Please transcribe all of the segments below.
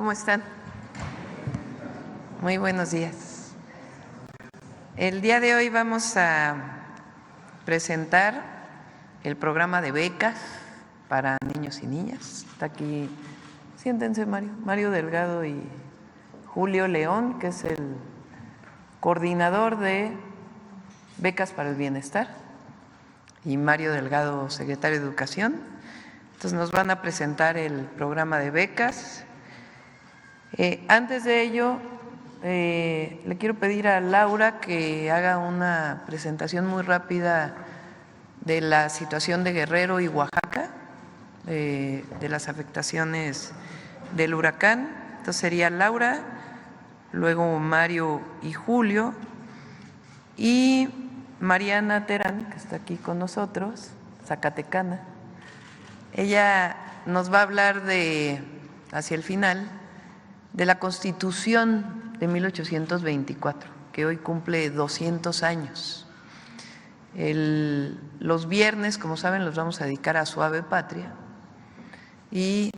¿Cómo están? Muy buenos días. El día de hoy vamos a presentar el programa de becas para niños y niñas. Está aquí, siéntense Mario Delgado y Julio León, que es el coordinador de Becas para el Bienestar, y Mario Delgado, secretario de Educación. Entonces nos van a presentar el programa de becas. Antes de ello, le quiero pedir a Laura que haga una presentación muy rápida de la situación de Guerrero y Oaxaca, de las afectaciones del huracán. Entonces sería Laura, luego Mario y Julio, y Mariana Terán, que está aquí con nosotros, zacatecana. Ella nos va a hablar hacia el final, de la Constitución de 1824, que hoy cumple 200 años. Los viernes, como saben, los vamos a dedicar a Suave Patria y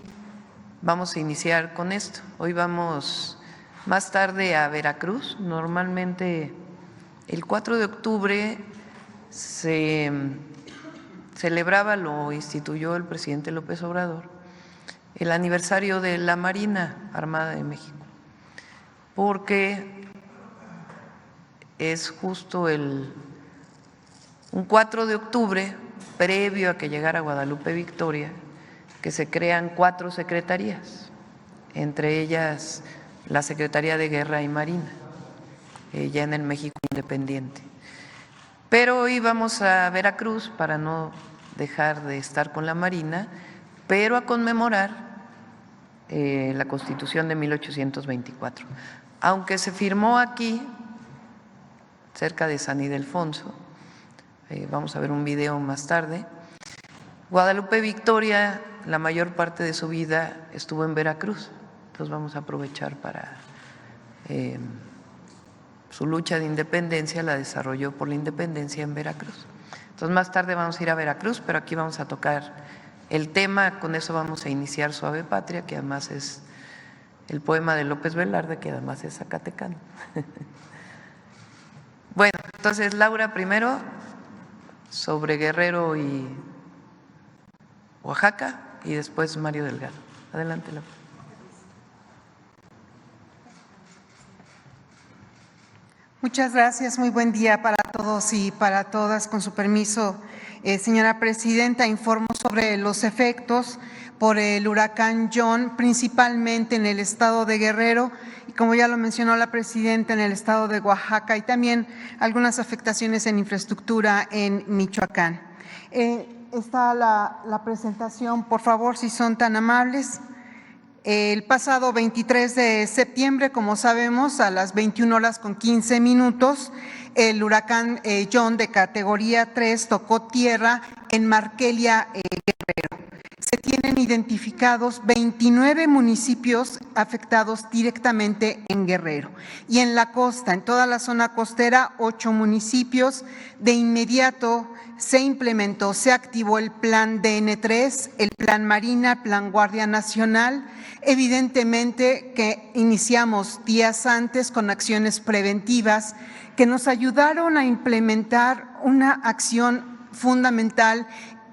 vamos a iniciar con esto. Hoy vamos más tarde a Veracruz. Normalmente el 4 de octubre se celebraba, lo instituyó el presidente López Obrador, el aniversario de la Marina Armada de México, porque es justo un 4 de octubre, previo a que llegara Guadalupe Victoria, que se crean 4 secretarías, entre ellas la Secretaría de Guerra y Marina, ya en el México independiente. Pero hoy vamos a Veracruz para no dejar de estar con la Marina, pero a conmemorar la Constitución de 1824. Aunque se firmó aquí, cerca de San Ildefonso, vamos a ver un video más tarde, Guadalupe Victoria, la mayor parte de su vida estuvo en Veracruz. Entonces vamos a aprovechar para su lucha de independencia, la desarrolló por la independencia en Veracruz. Entonces más tarde vamos a ir a Veracruz, pero aquí vamos a tocar el tema. Con eso vamos a iniciar Suave Patria, que además es el poema de López Velarde, que además es zacatecano. Bueno, entonces Laura primero sobre Guerrero y Oaxaca, y después Mario Delgado. Adelante, Laura. Muchas gracias, muy buen día para todos y para todas. Con su permiso, señora presidenta, informo sobre los efectos por el huracán John, principalmente en el estado de Guerrero, y como ya lo mencionó la presidenta, en el estado de Oaxaca, y también algunas afectaciones en infraestructura en Michoacán. Está la presentación, por favor, si son tan amables. El pasado 23 de septiembre, como sabemos, a las 21:15, el huracán John de categoría 3 tocó tierra en Markelia, Guerrero. Se tienen identificados 29 municipios afectados directamente en Guerrero. Y en la costa, en toda la zona costera, 8 municipios. De inmediato se activó el plan DN3, el plan Marina, plan Guardia Nacional. Evidentemente que iniciamos días antes con acciones preventivas que nos ayudaron a implementar una acción fundamental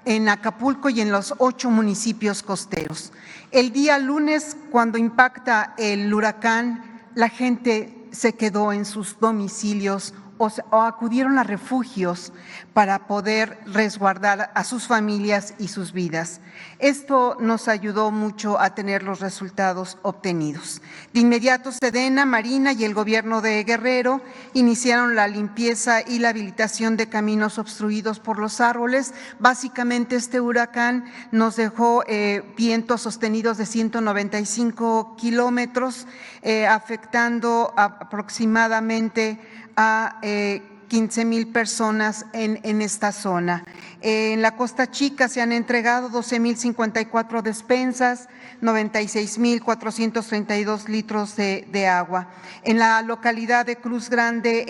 en Acapulco y en los 8 municipios costeros. El día lunes, cuando impacta el huracán, la gente se quedó en sus domicilios o acudieron a refugios para poder resguardar a sus familias y sus vidas. Esto nos ayudó mucho a tener los resultados obtenidos. De inmediato, Sedena, Marina y el gobierno de Guerrero iniciaron la limpieza y la habilitación de caminos obstruidos por los árboles. Básicamente, este huracán nos dejó vientos sostenidos de 195 kilómetros, afectando aproximadamente a 15,000 personas en esta zona. En la Costa Chica se han entregado 12,054 despensas, 96,432 litros de agua. En la localidad de Cruz Grande,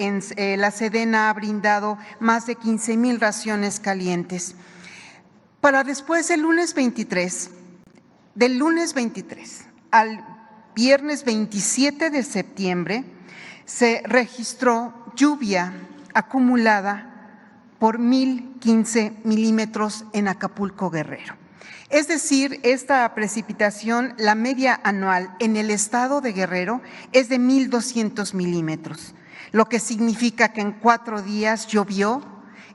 la Sedena ha brindado más de 15,000 raciones calientes. Para después, del lunes 23 al viernes 27 de septiembre, se registró lluvia acumulada por 1,015 milímetros en Acapulco, Guerrero. Es decir, esta precipitación, la media anual en el estado de Guerrero es de 1,200 milímetros, lo que significa que en 4 días llovió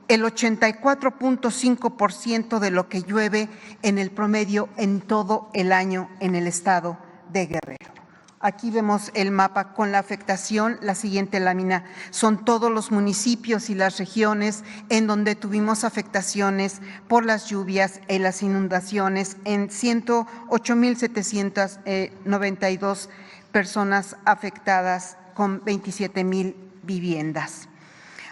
el 84.5% de lo que llueve en el promedio en todo el año en el estado de Guerrero. Aquí vemos el mapa con la afectación. La siguiente lámina son todos los municipios y las regiones en donde tuvimos afectaciones por las lluvias y las inundaciones en 108,792 personas afectadas con 27,000 viviendas.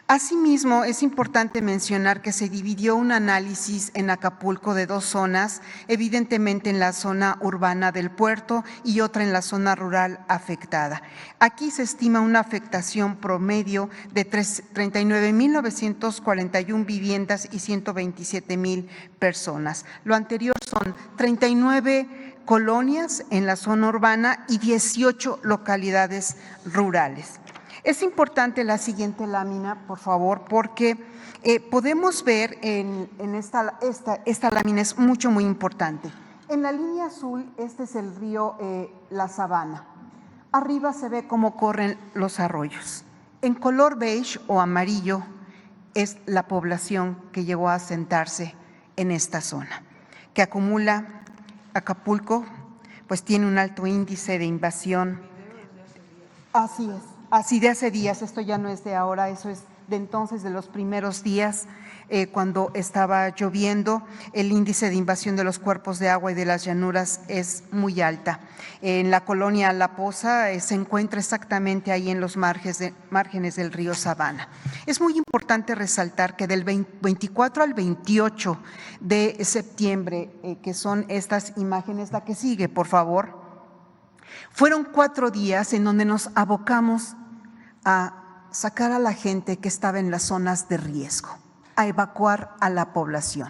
Asimismo, es importante mencionar que se dividió un análisis en Acapulco de 2 zonas, evidentemente en la zona urbana del puerto y otra en la zona rural afectada. Aquí se estima una afectación promedio de 39,941 viviendas y 127,000 personas. Lo anterior son 39 colonias en la zona urbana y 18 localidades rurales. Es importante la siguiente lámina, por favor, porque podemos ver en esta lámina es muy importante. En la línea azul, este es el río La Sabana. Arriba se ve cómo corren los arroyos. En color beige o amarillo es la población que llegó a asentarse en esta zona, que acumula Acapulco, pues tiene un alto índice de invasión. Así es. Así de hace días, esto ya no es de ahora, eso es de entonces, de los primeros días, cuando estaba lloviendo. El índice de invasión de los cuerpos de agua y de las llanuras es muy alta. En la colonia La Poza se encuentra exactamente ahí en los márgenes del río Sabana. Es muy importante resaltar que del 24 al 28 de septiembre, que son estas imágenes, la que sigue, por favor, fueron 4 días en donde nos abocamos a sacar a la gente que estaba en las zonas de riesgo, a evacuar a la población.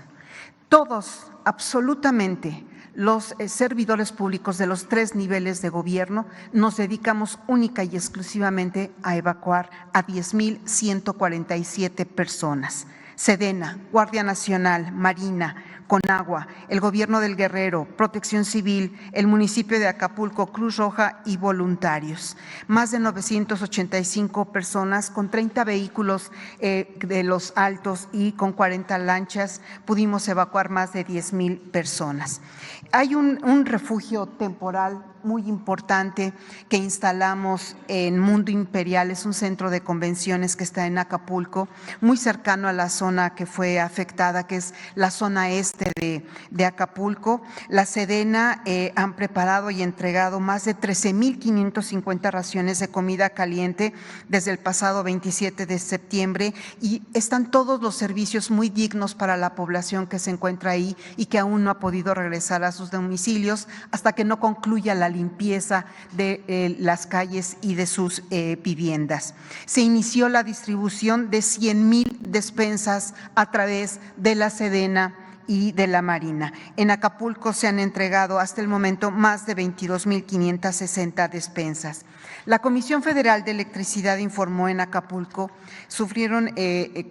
Todos, absolutamente, los servidores públicos de los 3 niveles de gobierno nos dedicamos única y exclusivamente a evacuar a 10,147 personas. Sedena, Guardia Nacional, Marina, Conagua, el Gobierno del Guerrero, Protección Civil, el municipio de Acapulco, Cruz Roja y voluntarios. Más de 985 personas con 30 vehículos de los altos y con 40 lanchas pudimos evacuar más de 10,000 personas. Hay un refugio temporal muy importante que instalamos en Mundo Imperial, es un centro de convenciones que está en Acapulco, muy cercano a la zona que fue afectada, que es la zona este de Acapulco. La Sedena han preparado y entregado más de 13,550 raciones de comida caliente desde el pasado 27 de septiembre y están todos los servicios muy dignos para la población que se encuentra ahí y que aún no ha podido regresar a sus domicilios hasta que no concluya la limpieza de las calles y de sus viviendas. Se inició la distribución de 100,000 despensas a través de la Sedena y de la Marina. En Acapulco se han entregado hasta el momento más de 22,560 despensas. La Comisión Federal de Electricidad informó en Acapulco sufrieron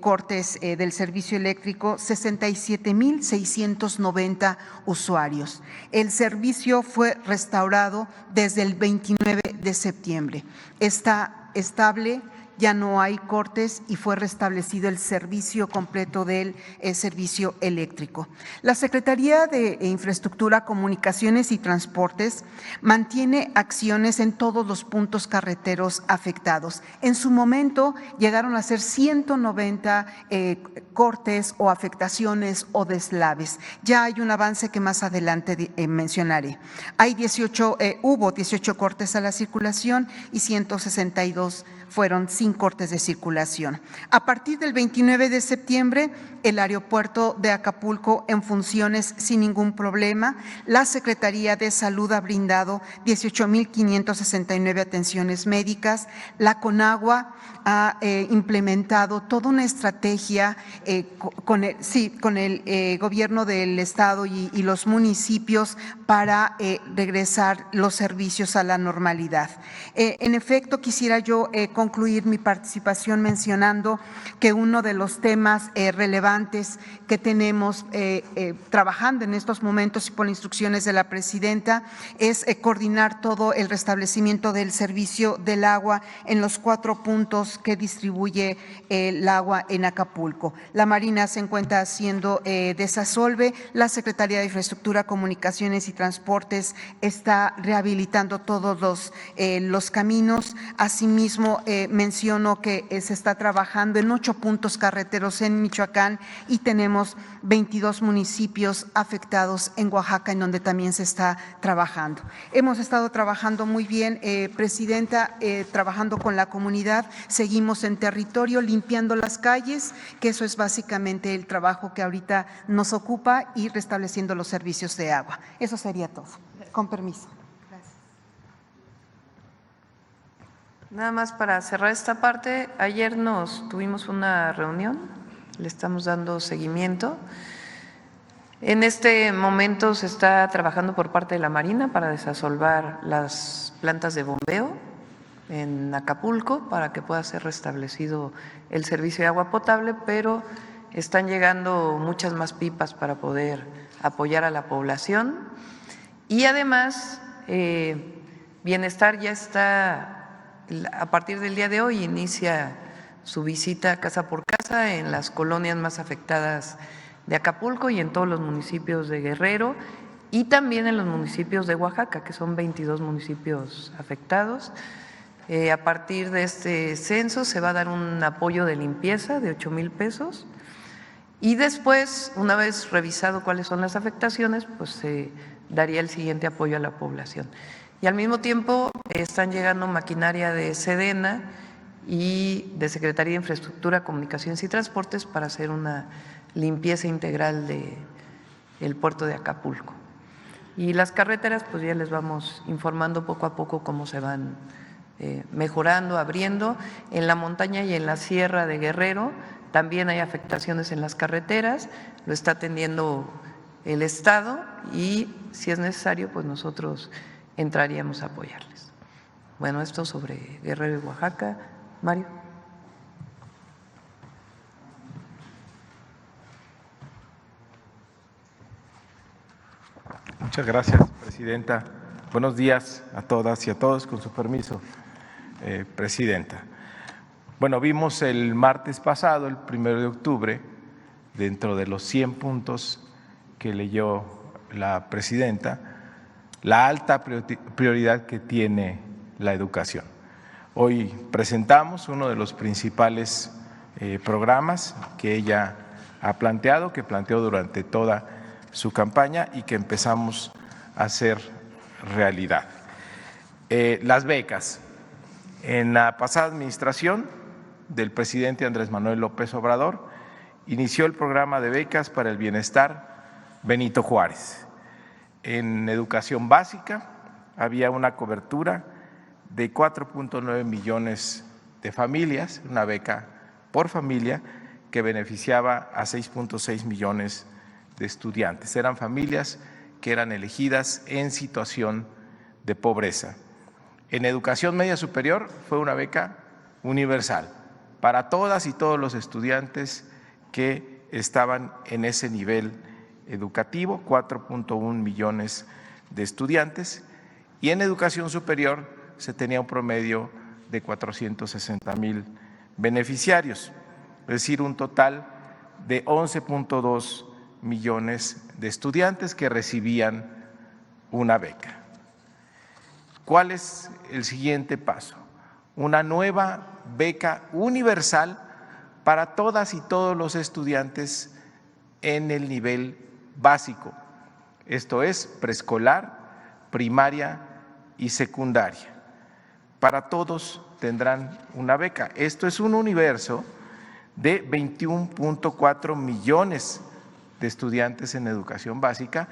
cortes del servicio eléctrico 67,690 usuarios. El servicio fue restaurado desde el 29 de septiembre. Está estable, ya no hay cortes y fue restablecido el servicio completo del servicio eléctrico. La Secretaría de Infraestructura, Comunicaciones y Transportes mantiene acciones en todos los puntos carreteros afectados. En su momento llegaron a ser 190 cortes o afectaciones o deslaves. Ya hay un avance que más adelante mencionaré. Hubo 18 cortes a la circulación y 162 fueron sin cortes de circulación. A partir del 29 de septiembre, el aeropuerto de Acapulco en funciones sin ningún problema. La Secretaría de Salud ha brindado 18,569 atenciones médicas. La CONAGUA ha implementado toda una estrategia con el gobierno del estado y los municipios para regresar los servicios a la normalidad. En efecto, quisiera yo concluir mi participación mencionando que uno de los temas relevantes que tenemos trabajando en estos momentos y por instrucciones de la presidenta es coordinar todo el restablecimiento del servicio del agua en los 4 puntos que distribuye el agua en Acapulco. La Marina se encuentra haciendo desasolve, la Secretaría de Infraestructura, Comunicaciones y Transportes está rehabilitando todos los caminos. Asimismo, menciono que se está trabajando en 8 puntos carreteros en Michoacán y tenemos 22 municipios afectados en Oaxaca, en donde también se está trabajando. Hemos estado trabajando muy bien, Presidenta, trabajando con la comunidad, seguimos en territorio limpiando las calles, que eso es básicamente el trabajo que ahorita nos ocupa, y restableciendo los servicios de agua. Eso sería todo. Con permiso. Gracias. Nada más para cerrar esta parte, ayer tuvimos una reunión, le estamos dando seguimiento. En este momento se está trabajando por parte de la Marina para desasolvar las plantas de bombeo en Acapulco para que pueda ser restablecido el servicio de agua potable, pero están llegando muchas más pipas para poder apoyar a la población. Y además, Bienestar ya está, a partir del día de hoy, inicia su visita casa por casa en las colonias más afectadas de Acapulco y en todos los municipios de Guerrero y también en los municipios de Oaxaca, que son 22 municipios afectados. A partir de este censo se va a dar un apoyo de limpieza de 8,000 pesos y después, una vez revisado cuáles son las afectaciones, pues se daría el siguiente apoyo a la población. Y al mismo tiempo están llegando maquinaria de Sedena y de Secretaría de Infraestructura, Comunicaciones y Transportes para hacer una limpieza integral del puerto de Acapulco. Y las carreteras, pues ya les vamos informando poco a poco cómo se van mejorando, abriendo. En la montaña y en la sierra de Guerrero también hay afectaciones en las carreteras, lo está atendiendo el Estado y si es necesario, pues nosotros entraríamos a apoyarles. Bueno, esto sobre Guerrero y Oaxaca. Mario. Muchas gracias, Presidenta. Buenos días a todas y a todos, con su permiso, Presidenta. Bueno, vimos el martes pasado, el 1 de octubre, dentro de los 100 puntos que leyó la Presidenta, la alta prioridad que tiene la educación. Hoy presentamos uno de los principales programas que ella ha planteado, que planteó durante toda su campaña y que empezamos a hacer realidad. Las becas. En la pasada administración del presidente Andrés Manuel López Obrador, inició el programa de becas para el bienestar Benito Juárez. En educación básica había una cobertura de 4.9 millones de familias, una beca por familia que beneficiaba a 6.6 millones de estudiantes. Eran familias que eran elegidas en situación de pobreza. En educación media superior fue una beca universal para todas y todos los estudiantes que estaban en ese nivel educativo, 4.1 millones de estudiantes, y en educación superior se tenía un promedio de 460,000 beneficiarios, es decir, un total de 11.2 millones de estudiantes que recibían una beca. ¿Cuál es el siguiente paso? Una nueva beca universal para todas y todos los estudiantes en el nivel básico, esto es preescolar, primaria y secundaria. para todos tendrán una beca. Esto es un universo de 21.4 millones de estudiantes en educación básica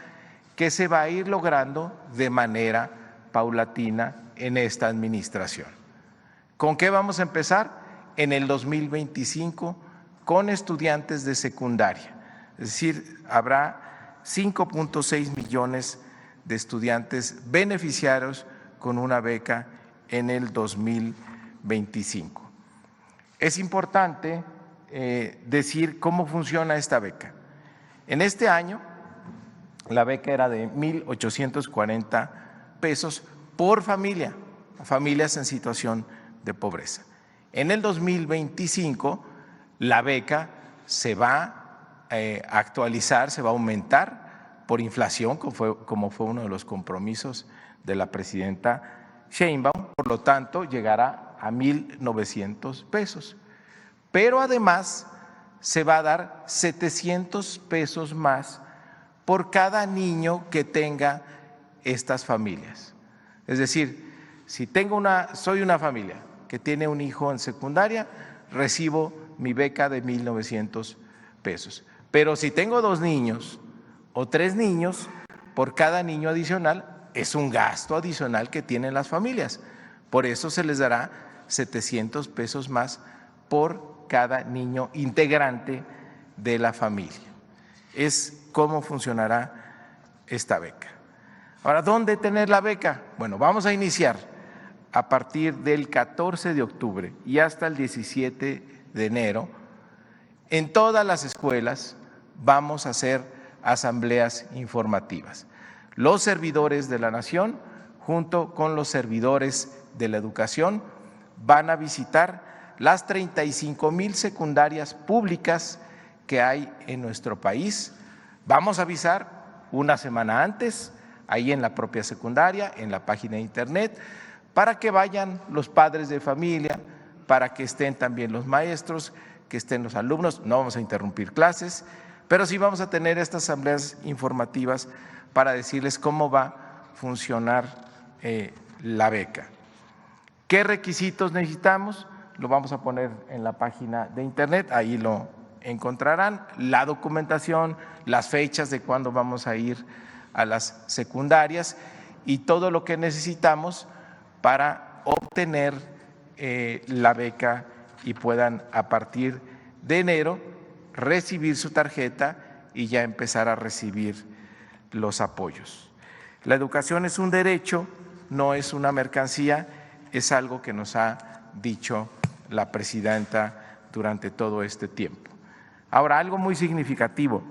que se va a ir logrando de manera paulatina en esta administración. ¿Con qué vamos a empezar? En el 2025 con estudiantes de secundaria, es decir, habrá 5.6 millones de estudiantes beneficiarios con una beca en el 2025. Es importante decir cómo funciona esta beca. En este año, la beca era de 1,840 pesos por familia, familias en situación de pobreza. En el 2025, la beca se va a actualizar, se va a aumentar por inflación, como fue uno de los compromisos de la presidenta Sheinbaum, por lo tanto llegará a 1,900 pesos. Pero además se va a dar 700 pesos más por cada niño que tenga estas familias. Es decir, si soy una familia que tiene un hijo en secundaria, recibo mi beca de 1,900 pesos. Pero si tengo 2 niños o 3 niños, por cada niño adicional es un gasto adicional que tienen las familias. Por eso se les dará 700 pesos más por cada niño integrante de la familia. Es cómo funcionará esta beca. Ahora, ¿dónde tener la beca? Bueno, vamos a iniciar a partir del 14 de octubre y hasta el 17 de enero. En todas las escuelas vamos a hacer asambleas informativas. Los servidores de la nación, junto con los servidores de la educación, van a visitar las 35,000 secundarias públicas que hay en nuestro país. Vamos a avisar una semana antes, ahí en la propia secundaria, en la página de internet, para que vayan los padres de familia, para que estén también los maestros, que estén los alumnos. No vamos a interrumpir clases, pero sí vamos a tener estas asambleas informativas para decirles cómo va a funcionar la beca. ¿Qué requisitos necesitamos? Lo vamos a poner en la página de internet, ahí lo encontrarán, la documentación, las fechas de cuándo vamos a ir a las secundarias y todo lo que necesitamos para obtener la beca y puedan a partir de enero recibir su tarjeta y ya empezar a recibir los apoyos. La educación es un derecho, no es una mercancía, es algo que nos ha dicho la presidenta durante todo este tiempo. Ahora, algo muy significativo,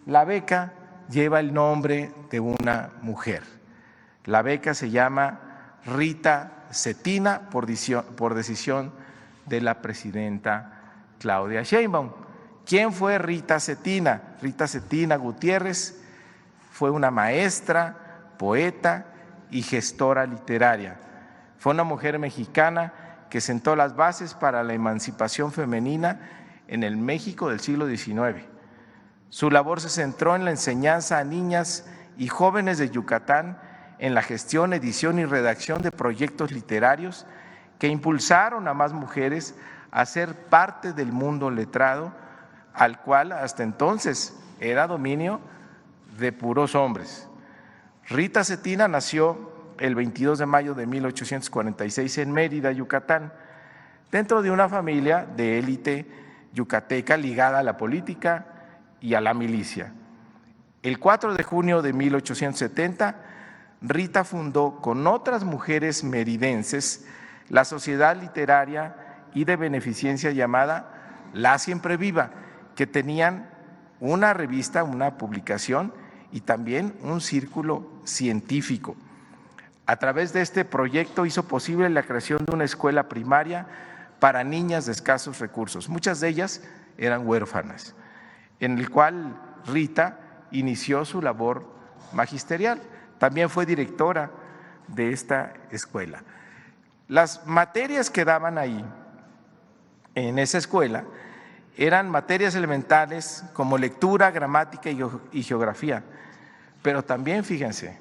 la beca lleva el nombre de una mujer. La beca se llama Rita Cetina por decisión de la presidenta Claudia Sheinbaum. ¿Quién fue Rita Cetina? Rita Cetina Gutiérrez fue una maestra, poeta y gestora literaria. Fue una mujer mexicana que sentó las bases para la emancipación femenina en el México del siglo XIX. Su labor se centró en la enseñanza a niñas y jóvenes de Yucatán, en la gestión, edición y redacción de proyectos literarios que impulsaron a más mujeres a ser parte del mundo letrado, al cual hasta entonces era dominio de puros hombres. Rita Cetina nació el 22 de mayo de 1846 en Mérida, Yucatán, dentro de una familia de élite yucateca ligada a la política y a la milicia. El 4 de junio de 1870, Rita fundó con otras mujeres meridenses la sociedad literaria y de beneficencia llamada La Siempre Viva, que tenían una revista, una publicación y también un círculo científico. A través de este proyecto hizo posible la creación de una escuela primaria para niñas de escasos recursos, muchas de ellas eran huérfanas, en el cual Rita inició su labor magisterial. También fue directora de esta escuela. Las materias que daban ahí, en esa escuela, eran materias elementales como lectura, gramática y geografía, pero también, fíjense,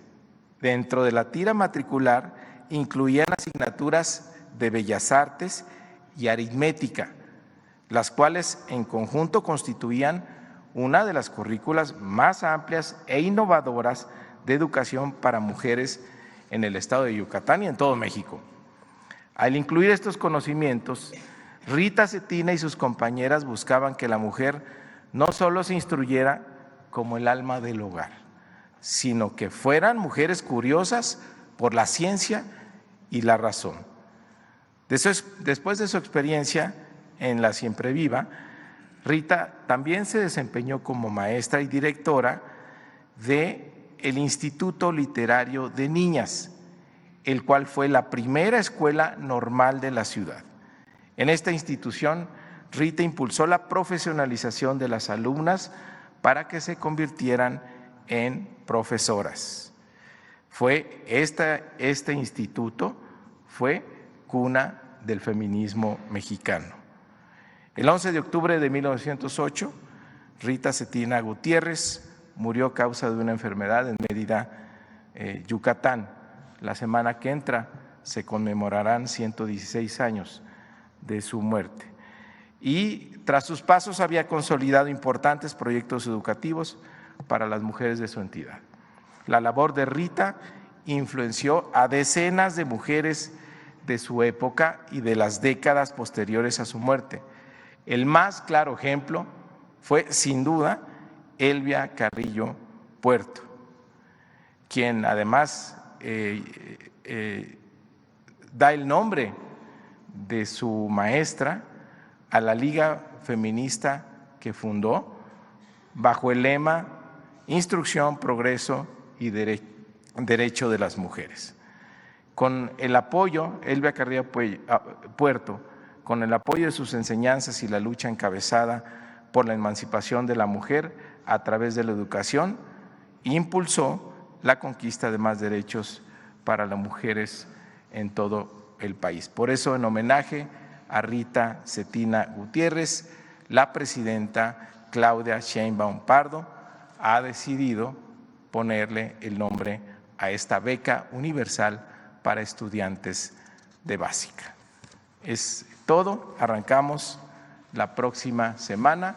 dentro de la tira matricular incluían asignaturas de Bellas Artes y Aritmética, las cuales en conjunto constituían una de las currículas más amplias e innovadoras de educación para mujeres en el estado de Yucatán y en todo México. Al incluir estos conocimientos, Rita Cetina y sus compañeras buscaban que la mujer no solo se instruyera como el alma del hogar, sino que fueran mujeres curiosas por la ciencia y la razón. Después de su experiencia en la Siempre Viva, Rita también se desempeñó como maestra y directora del Instituto Literario de Niñas, el cual fue la primera escuela normal de la ciudad. En esta institución, Rita impulsó la profesionalización de las alumnas para que se convirtieran en profesoras. Este instituto fue cuna del feminismo mexicano. El 11 de octubre de 1908, Rita Cetina Gutiérrez murió a causa de una enfermedad en Mérida, Yucatán. La semana que entra se conmemorarán 116 años de su muerte. Y tras sus pasos había consolidado importantes proyectos educativos para las mujeres de su entidad. La labor de Rita influenció a decenas de mujeres de su época y de las décadas posteriores a su muerte. El más claro ejemplo fue, sin duda, Elvia Carrillo Puerto, quien además da el nombre de su maestra a la Liga Feminista que fundó bajo el lema Instrucción, Progreso y Derecho de las Mujeres. Con el apoyo, Elvia Carrillo Puerto, con el apoyo de sus enseñanzas y la lucha encabezada por la emancipación de la mujer a través de la educación, impulsó la conquista de más derechos para las mujeres en todo el país. Por eso, en homenaje a Rita Cetina Gutiérrez, la presidenta Claudia Sheinbaum Pardo ha decidido ponerle el nombre a esta beca universal para estudiantes de básica. Es todo, arrancamos la próxima semana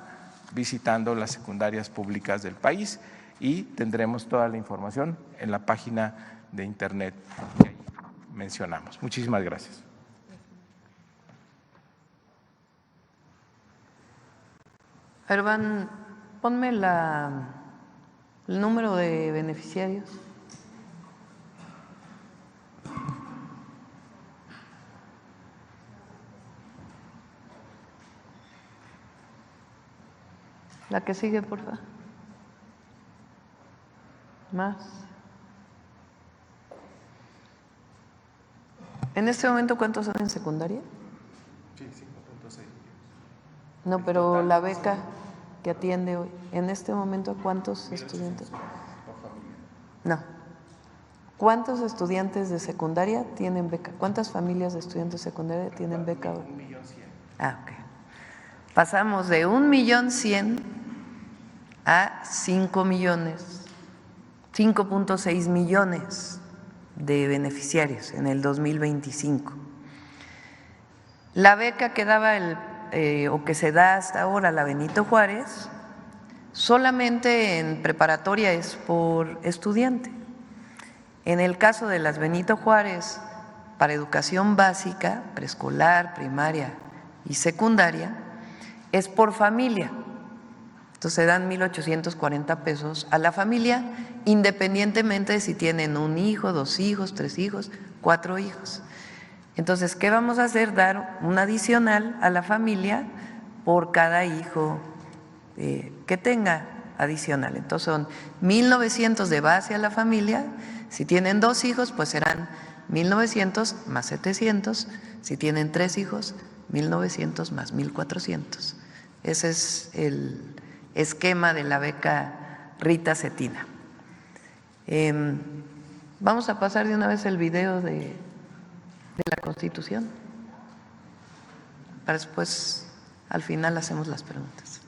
visitando las secundarias públicas del país y tendremos toda la información en la página de internet que ahí mencionamos. Muchísimas gracias. Herban, ponme el número de beneficiarios. La que sigue, por favor. Más. ¿En este momento cuántos son en secundaria? Sí, 5.6. No, pero la beca que atiende hoy, ¿en este momento cuántos estudiantes? No. ¿Cuántos estudiantes de secundaria tienen beca? ¿Cuántas familias de estudiantes de secundaria tienen beca hoy? 1.100.000. Ah, ok. Pasamos de 1.100.000 a 5 millones, 5.6 millones de beneficiarios en el 2025. La beca que daba o que se da hasta ahora, la Benito Juárez, solamente en preparatoria es por estudiante. En el caso de las Benito Juárez, para educación básica, preescolar, primaria y secundaria, es por familia. Entonces se dan 1,840 pesos a la familia, independientemente de si tienen un hijo, 2 hijos, 3 hijos, 4 hijos. Entonces, ¿qué vamos a hacer? Dar un adicional a la familia por cada hijo que tenga adicional. Entonces son 1,900 de base a la familia. Si tienen 2 hijos, pues serán 1,900 más 700. Si tienen 3 hijos, 1,900 más 1,400. Ese es el esquema de la beca Rita Cetina. Vamos a pasar de una vez el video de la Constitución, para después, al final, hacemos las preguntas.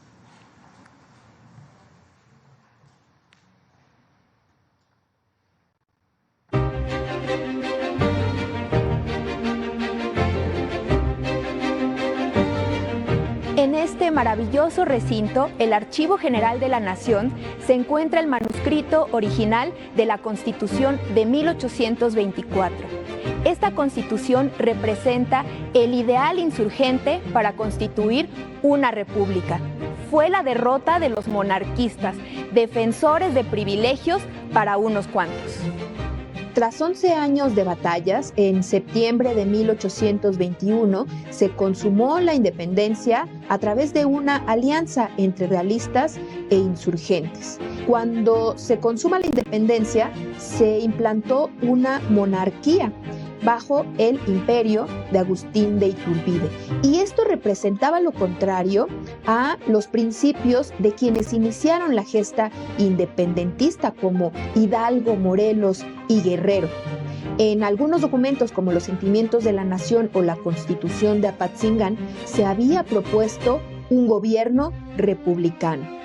este maravilloso recinto, el Archivo General de la Nación, se encuentra el manuscrito original de la Constitución de 1824. Esta Constitución representa el ideal insurgente para constituir una república. Fue la derrota de los monarquistas, defensores de privilegios para unos cuantos. Tras 11 años de batallas, en septiembre de 1821 se consumó la independencia a través de una alianza entre realistas e insurgentes. Cuando se consuma la independencia, se implantó una monarquía bajo el imperio de Agustín de Iturbide. Y esto representaba lo contrario a los principios de quienes iniciaron la gesta independentista como Hidalgo, Morelos y Guerrero. En algunos documentos como los Sentimientos de la Nación o la Constitución de Apatzingán se había propuesto un gobierno republicano.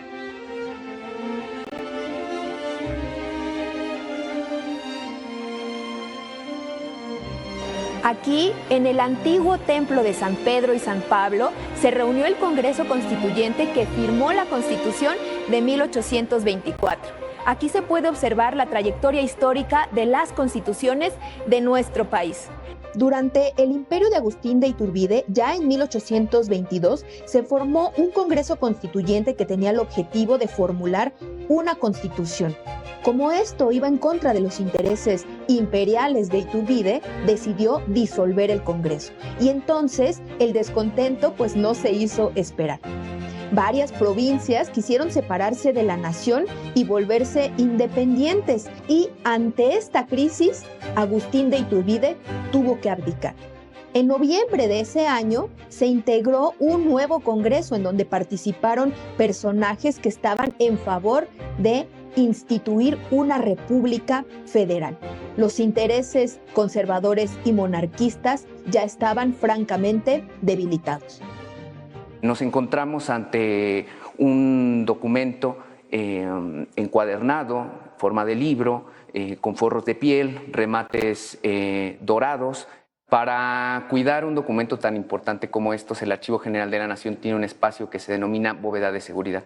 Aquí, en el antiguo templo de San Pedro y San Pablo, se reunió el Congreso Constituyente que firmó la Constitución de 1824. Aquí se puede observar la trayectoria histórica de las constituciones de nuestro país. Durante el imperio de Agustín de Iturbide, ya en 1822, se formó un Congreso Constituyente que tenía el objetivo de formular una constitución. Como esto iba en contra de los intereses imperiales de Iturbide, decidió disolver el Congreso. Y entonces el descontento pues no se hizo esperar. Varias provincias quisieron separarse de la nación y volverse independientes. Y ante esta crisis, Agustín de Iturbide tuvo que abdicar. En noviembre de ese año se integró un nuevo congreso en donde participaron personajes que estaban en favor de instituir una república federal. Los intereses conservadores y monarquistas ya estaban francamente debilitados. Nos encontramos ante un documento encuadernado, forma de libro, con forros de piel, remates dorados. Para cuidar un documento tan importante como estos, el Archivo General de la Nación tiene un espacio que se denomina bóveda de seguridad.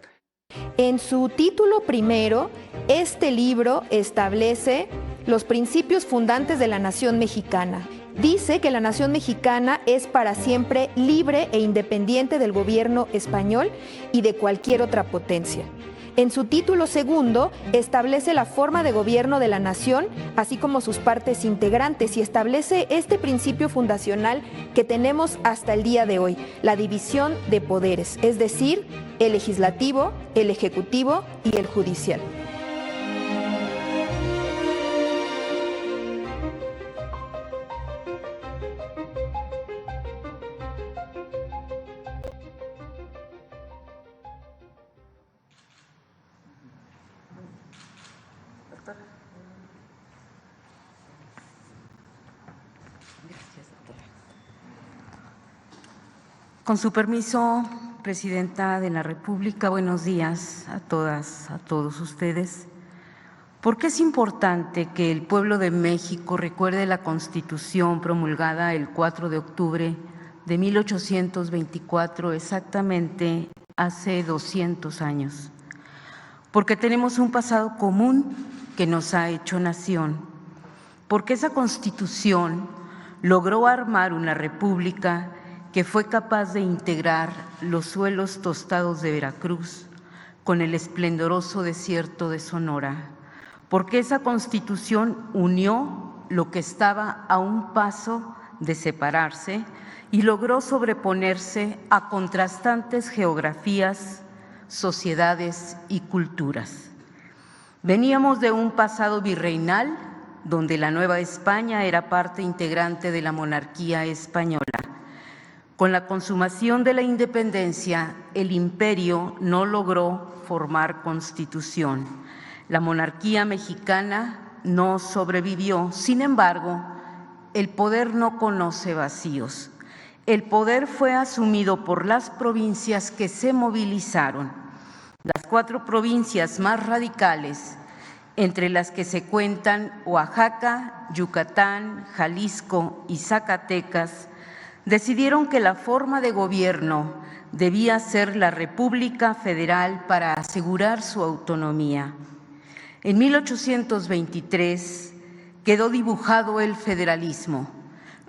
En su título primero, este libro establece los principios fundantes de la nación mexicana. Dice que la nación mexicana es para siempre libre e independiente del gobierno español y de cualquier otra potencia. En su título segundo, establece la forma de gobierno de la nación, así como sus partes integrantes, y establece este principio fundacional que tenemos hasta el día de hoy, la división de poderes, es decir, el legislativo, el ejecutivo y el judicial. Con su permiso, Presidenta de la República, buenos días a todas, a todos ustedes. ¿Por qué es importante que el pueblo de México recuerde la Constitución promulgada el 4 de octubre de 1824, exactamente hace 200 años? Porque tenemos un pasado común que nos ha hecho nación, porque esa Constitución logró armar una república que fue capaz de integrar los suelos tostados de Veracruz con el esplendoroso desierto de Sonora, porque esa Constitución unió lo que estaba a un paso de separarse y logró sobreponerse a contrastantes geografías, sociedades y culturas. Veníamos de un pasado virreinal donde la Nueva España era parte integrante de la monarquía española. Con la consumación de la independencia, el imperio no logró formar constitución. La monarquía mexicana no sobrevivió. Sin embargo, el poder no conoce vacíos. El poder fue asumido por las provincias que se movilizaron. Las 4 provincias más radicales, entre las que se cuentan Oaxaca, Yucatán, Jalisco y Zacatecas, decidieron que la forma de gobierno debía ser la República Federal para asegurar su autonomía. En 1823 quedó dibujado el federalismo.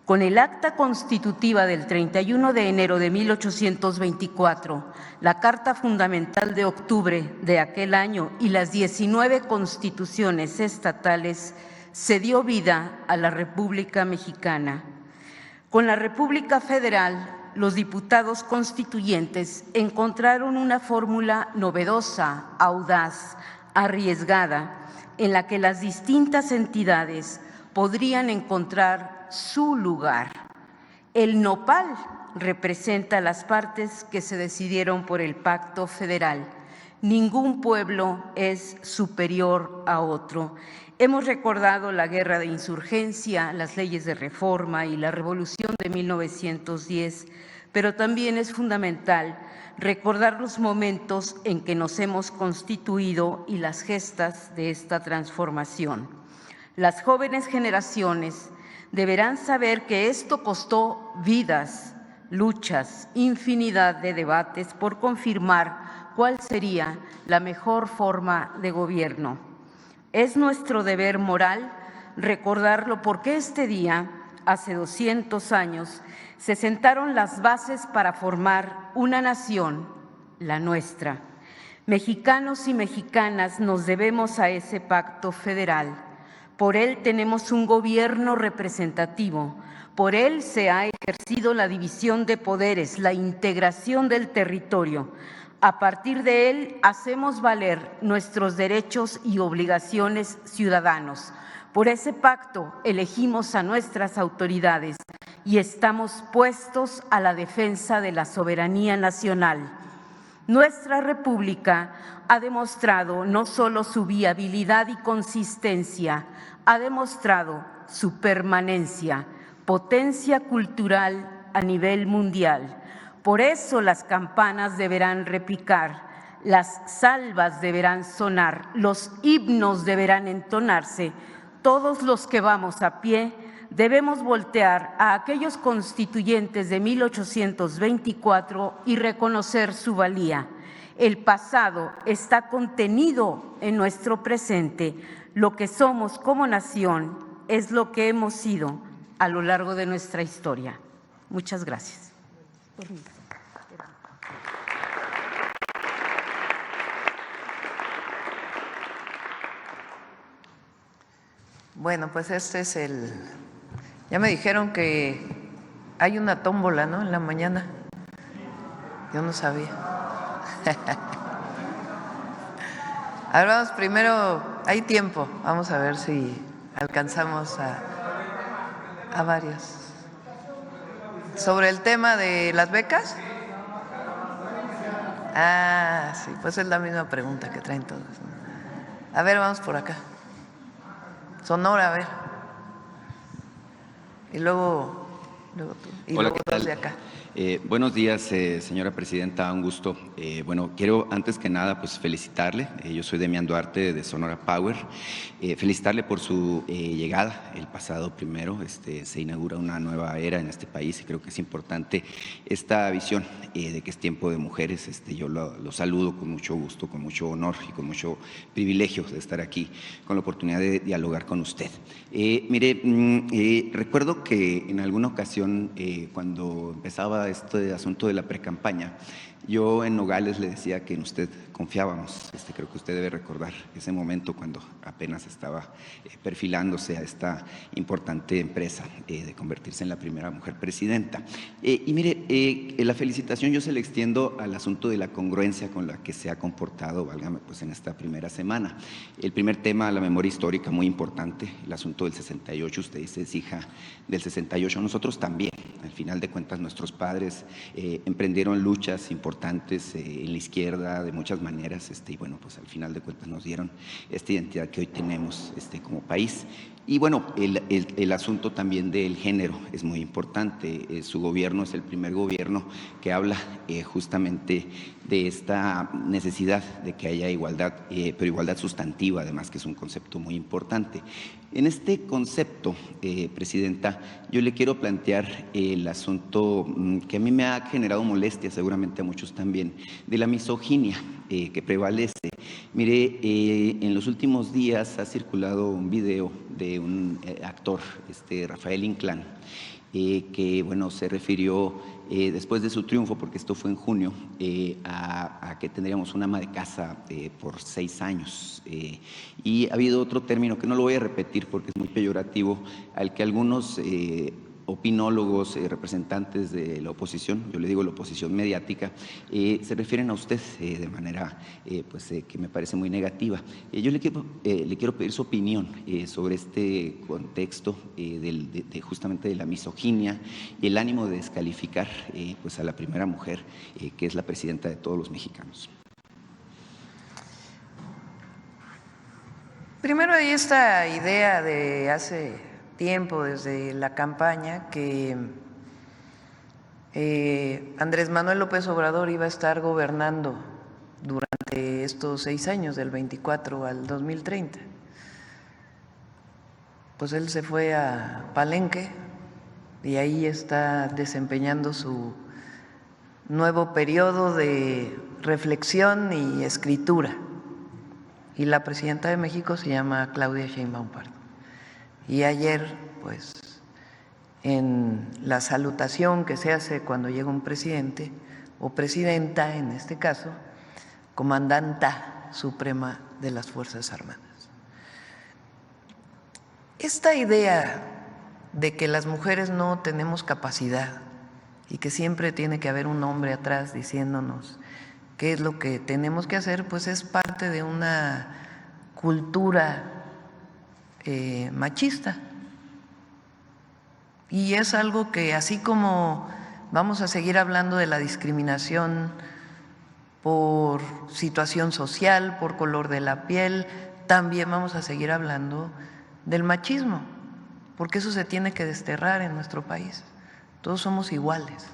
Con el Acta Constitutiva del 31 de enero de 1824, la Carta Fundamental de octubre de aquel año y las 19 constituciones estatales, se dio vida a la República Mexicana. Con la República Federal, los diputados constituyentes encontraron una fórmula novedosa, audaz, arriesgada, en la que las distintas entidades podrían encontrar su lugar. El nopal representa las partes que se decidieron por el Pacto Federal. Ningún pueblo es superior a otro. Hemos recordado la guerra de insurgencia, las leyes de reforma y la revolución de 1910, pero también es fundamental recordar los momentos en que nos hemos constituido y las gestas de esta transformación. Las jóvenes generaciones deberán saber que esto costó vidas, luchas, infinidad de debates por confirmar cuál sería la mejor forma de gobierno. Es nuestro deber moral recordarlo porque este día, hace 200 años, se sentaron las bases para formar una nación, la nuestra. Mexicanos y mexicanas nos debemos a ese pacto federal. Por él tenemos un gobierno representativo. Por él se ha ejercido la división de poderes, la integración del territorio. A partir de él hacemos valer nuestros derechos y obligaciones ciudadanos. Por ese pacto elegimos a nuestras autoridades y estamos puestos a la defensa de la soberanía nacional. Nuestra República ha demostrado no solo su viabilidad y consistencia, ha demostrado su permanencia, potencia cultural a nivel mundial. Por eso las campanas deberán repicar, las salvas deberán sonar, los himnos deberán entonarse. Todos los que vamos a pie debemos voltear a aquellos constituyentes de 1824 y reconocer su valía. El pasado está contenido en nuestro presente. Lo que somos como nación es lo que hemos sido a lo largo de nuestra historia. Muchas gracias. Bueno, pues este es el… Ya me dijeron que hay una tómbola, ¿no?, en la mañana. Yo no sabía. A ver, vamos primero, hay tiempo, vamos a ver si alcanzamos a varios. ¿Sobre el tema de las becas? Ah, sí, pues es la misma pregunta que traen todos, ¿no? A ver, vamos por acá. Sonora, a ver. Y luego tú. Y hola, luego ¿qué tal? los de acá. Buenos días, señora presidenta, un gusto. Bueno, quiero antes que nada pues felicitarle. Yo soy Demián Duarte de Sonora Power. Felicitarle por su llegada el pasado primero. Se inaugura una nueva era en este país y creo que es importante esta visión de que es tiempo de mujeres. Yo lo saludo con mucho gusto, con mucho honor y con mucho privilegio de estar aquí con la oportunidad de dialogar con usted. Mire, recuerdo que en alguna ocasión cuando empezaba este asunto de la precampaña, yo en Nogales le decía que en usted confiábamos. Creo que usted debe recordar ese momento cuando apenas estaba perfilándose a esta importante empresa de convertirse en la primera mujer presidenta. Y mire, la felicitación yo se le extiendo al asunto de la congruencia con la que se ha comportado, válgame, pues en esta primera semana. El primer tema, la memoria histórica, muy importante, el asunto del 68, usted dice es hija del 68, nosotros también. Al final de cuentas, nuestros padres emprendieron luchas importantes en la izquierda de muchas maneras, y bueno, pues al final de cuentas nos dieron esta identidad que hoy tenemos como país. Y bueno, el asunto también del género es muy importante. Su gobierno es el primer gobierno que habla justamente de esta necesidad de que haya igualdad, pero igualdad sustantiva, además, que es un concepto muy importante. En este concepto, Presidenta, yo le quiero plantear el asunto que a mí me ha generado molestia, seguramente a muchos también, de la misoginia que prevalece. Mire, en los últimos días ha circulado un video de un actor, Rafael Inclán, que bueno, se refirió después de su triunfo, porque esto fue en junio, a que tendríamos un ama de casa por 6 años. Y ha habido otro término que no lo voy a repetir porque es muy peyorativo, al que algunos opinólogos, representantes de la oposición, yo le digo la oposición mediática, se refieren a usted de manera que me parece muy negativa. Yo le quiero pedir su opinión sobre este contexto justamente de la misoginia y el ánimo de descalificar a la primera mujer que es la presidenta de todos los mexicanos. Primero hay esta idea de hace tiempo, desde la campaña, que Andrés Manuel López Obrador iba a estar gobernando durante estos 6 años, del 24 al 2030. Pues él se fue a Palenque y ahí está desempeñando su nuevo periodo de reflexión y escritura. Y la presidenta de México se llama Claudia Sheinbaum Pardo. Y ayer, pues, en la salutación que se hace cuando llega un presidente, o presidenta en este caso, comandanta suprema de las Fuerzas Armadas. Esta idea de que las mujeres no tenemos capacidad y que siempre tiene que haber un hombre atrás diciéndonos qué es lo que tenemos que hacer, pues es parte de una cultura machista. Y es algo que, así como vamos a seguir hablando de la discriminación por situación social, por color de la piel, también vamos a seguir hablando del machismo, porque eso se tiene que desterrar en nuestro país. Todos somos iguales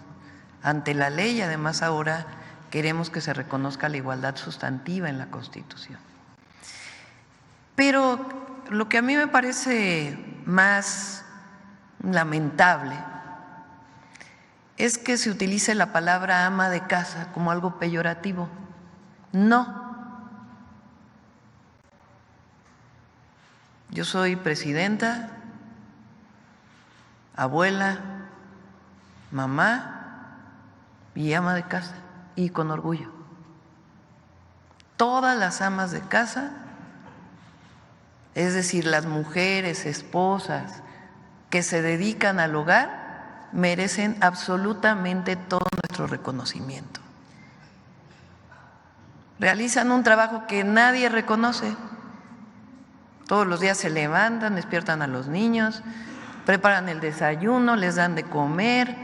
ante la ley y además ahora queremos que se reconozca la igualdad sustantiva en la Constitución. Pero lo que a mí me parece más lamentable es que se utilice la palabra ama de casa como algo peyorativo. No. Yo soy presidenta, abuela, mamá y ama de casa, y con orgullo. Todas las amas de casa, es decir, las mujeres, esposas que se dedican al hogar, merecen absolutamente todo nuestro reconocimiento. Realizan un trabajo que nadie reconoce. Todos los días se levantan, despiertan a los niños, preparan el desayuno, les dan de comer,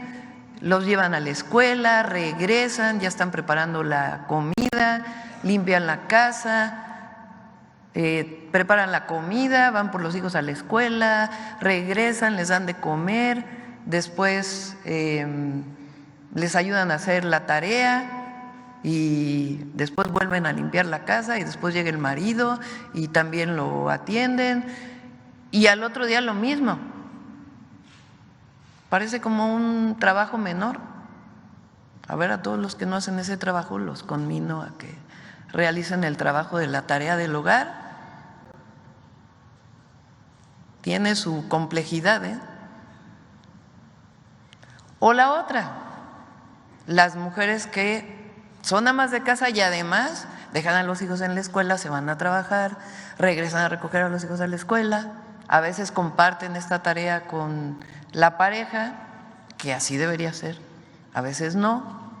los llevan a la escuela, regresan, ya están preparando la comida, limpian la casa, preparan la comida, van por los hijos a la escuela, regresan, les dan de comer, después les ayudan a hacer la tarea y después vuelven a limpiar la casa y después llega el marido y también lo atienden y al otro día lo mismo. Parece como un trabajo menor. A ver, a todos los que no hacen ese trabajo los conmino a que realicen el trabajo de la tarea del hogar. Tiene su complejidad, ¿eh? O la otra, las mujeres que son amas de casa y además dejan a los hijos en la escuela, se van a trabajar, regresan a recoger a los hijos a la escuela, a veces comparten esta tarea con la pareja, que así debería ser, a veces no.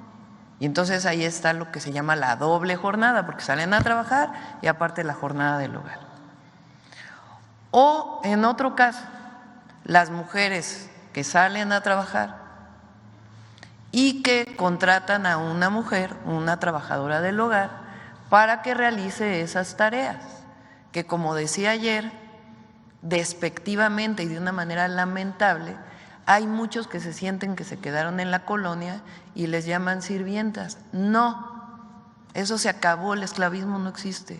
Y entonces ahí está lo que se llama la doble jornada, porque salen a trabajar y aparte la jornada del hogar. O en otro caso, las mujeres que salen a trabajar y que contratan a una mujer, una trabajadora del hogar, para que realice esas tareas, que como decía ayer, despectivamente y de una manera lamentable, hay muchos que se sienten que se quedaron en la colonia y les llaman sirvientas. No, Eso se acabó, el esclavismo no existe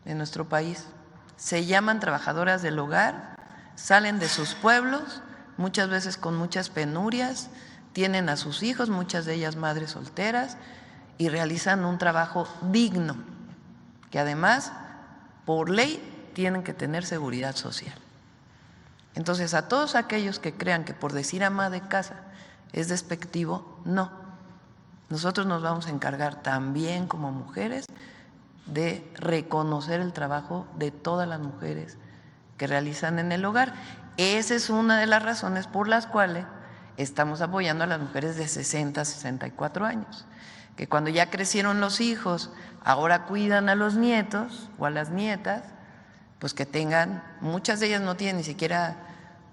en nuestro país. Se llaman trabajadoras del hogar, salen de sus pueblos, muchas veces con muchas penurias, tienen a sus hijos, muchas de ellas madres solteras, y realizan un trabajo digno, que además, por ley, tienen que tener seguridad social. Entonces, a todos aquellos que crean que por decir ama de casa es despectivo, no. Nosotros nos vamos a encargar también como mujeres de reconocer el trabajo de todas las mujeres que realizan en el hogar. Esa es una de las razones por las cuales estamos apoyando a las mujeres de 60 a 64 años, que cuando ya crecieron los hijos, ahora cuidan a los nietos o a las nietas, pues que tengan, muchas de ellas no tienen ni siquiera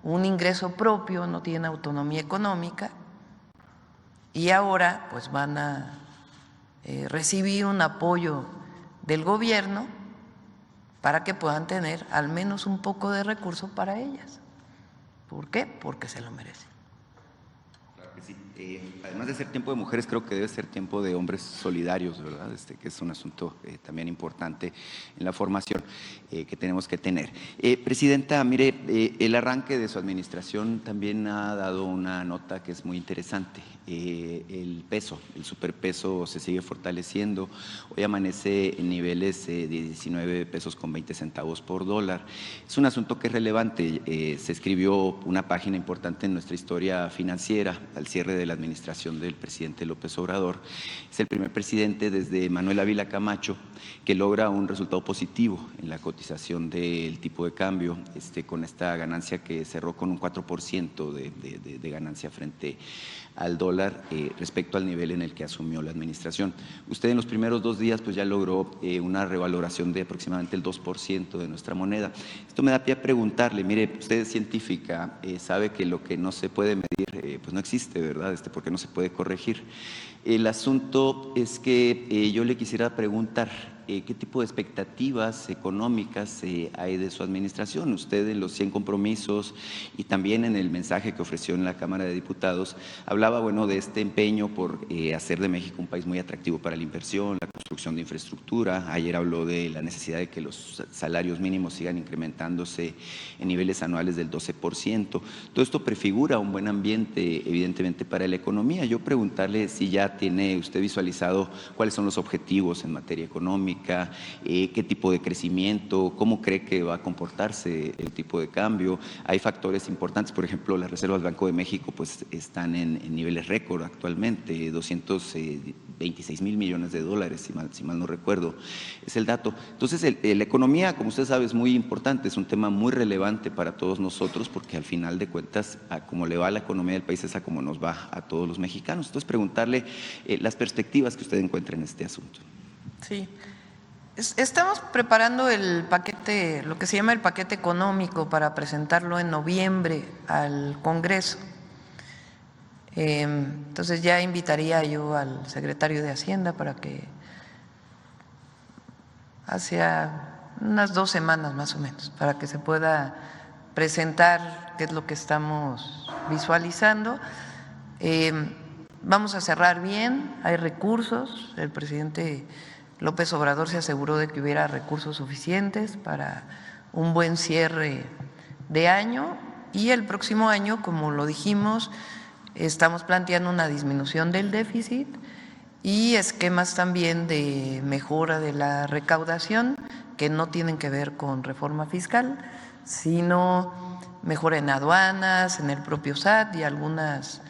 un ingreso propio, no tienen autonomía económica, y ahora pues van a recibir un apoyo del gobierno para que puedan tener al menos un poco de recursos para ellas. ¿Por qué? Porque se lo merecen. Claro que sí. Además de ser tiempo de mujeres, creo que debe ser tiempo de hombres solidarios, ¿verdad? Que es un asunto también importante en la formación que tenemos que tener. Presidenta, mire, el arranque de su administración también ha dado una nota que es muy interesante. El peso, el superpeso se sigue fortaleciendo. Hoy amanece en niveles de 19 pesos con 20 centavos por dólar. Es un asunto que es relevante. Se escribió una página importante en nuestra historia financiera al cierre de la administración del presidente López Obrador. Es el primer presidente desde Manuel Ávila Camacho que logra un resultado positivo en la cotización del tipo de cambio, con esta ganancia que cerró con un 4% de ganancia frente al dólar respecto al nivel en el que asumió la administración. Usted en los primeros 2 días pues ya logró una revaloración de aproximadamente el 2% de nuestra moneda. Esto me da pie a preguntarle, mire, usted es científica, sabe que lo que no se puede medir pues no existe, ¿verdad? Porque no se puede corregir. El asunto es que yo le quisiera preguntar qué tipo de expectativas económicas hay de su administración. Usted en los 100 compromisos y también en el mensaje que ofreció en la Cámara de Diputados hablaba, bueno, de este empeño por hacer de México un país muy atractivo para la inversión, la construcción de infraestructura. Ayer habló de la necesidad de que los salarios mínimos sigan incrementándose en niveles anuales del 12%. Todo esto prefigura un buen ambiente, evidentemente, para la economía. Yo preguntarle si ya tiene usted visualizado cuáles son los objetivos en materia económica, qué tipo de crecimiento, cómo cree que va a comportarse el tipo de cambio. Hay factores importantes, por ejemplo, las reservas del Banco de México pues están en niveles récord actualmente, 226 mil millones de dólares, si mal no recuerdo, es el dato. Entonces, la economía, como usted sabe, es muy importante, es un tema muy relevante para todos nosotros, porque al final de cuentas, a cómo le va a la economía del país es a cómo nos va a todos los mexicanos. Entonces, preguntarle las perspectivas que usted encuentra en este asunto. Sí. Estamos preparando el paquete, lo que se llama el paquete económico, para presentarlo en noviembre al Congreso. Entonces ya invitaría yo al secretario de Hacienda para que hacia unas 2 semanas más o menos, para que se pueda presentar qué es lo que estamos visualizando. Vamos a cerrar bien, hay recursos, el presidente López Obrador se aseguró de que hubiera recursos suficientes para un buen cierre de año, y el próximo año, como lo dijimos, estamos planteando una disminución del déficit y esquemas también de mejora de la recaudación que no tienen que ver con reforma fiscal, sino mejora en aduanas, en el propio SAT y algunas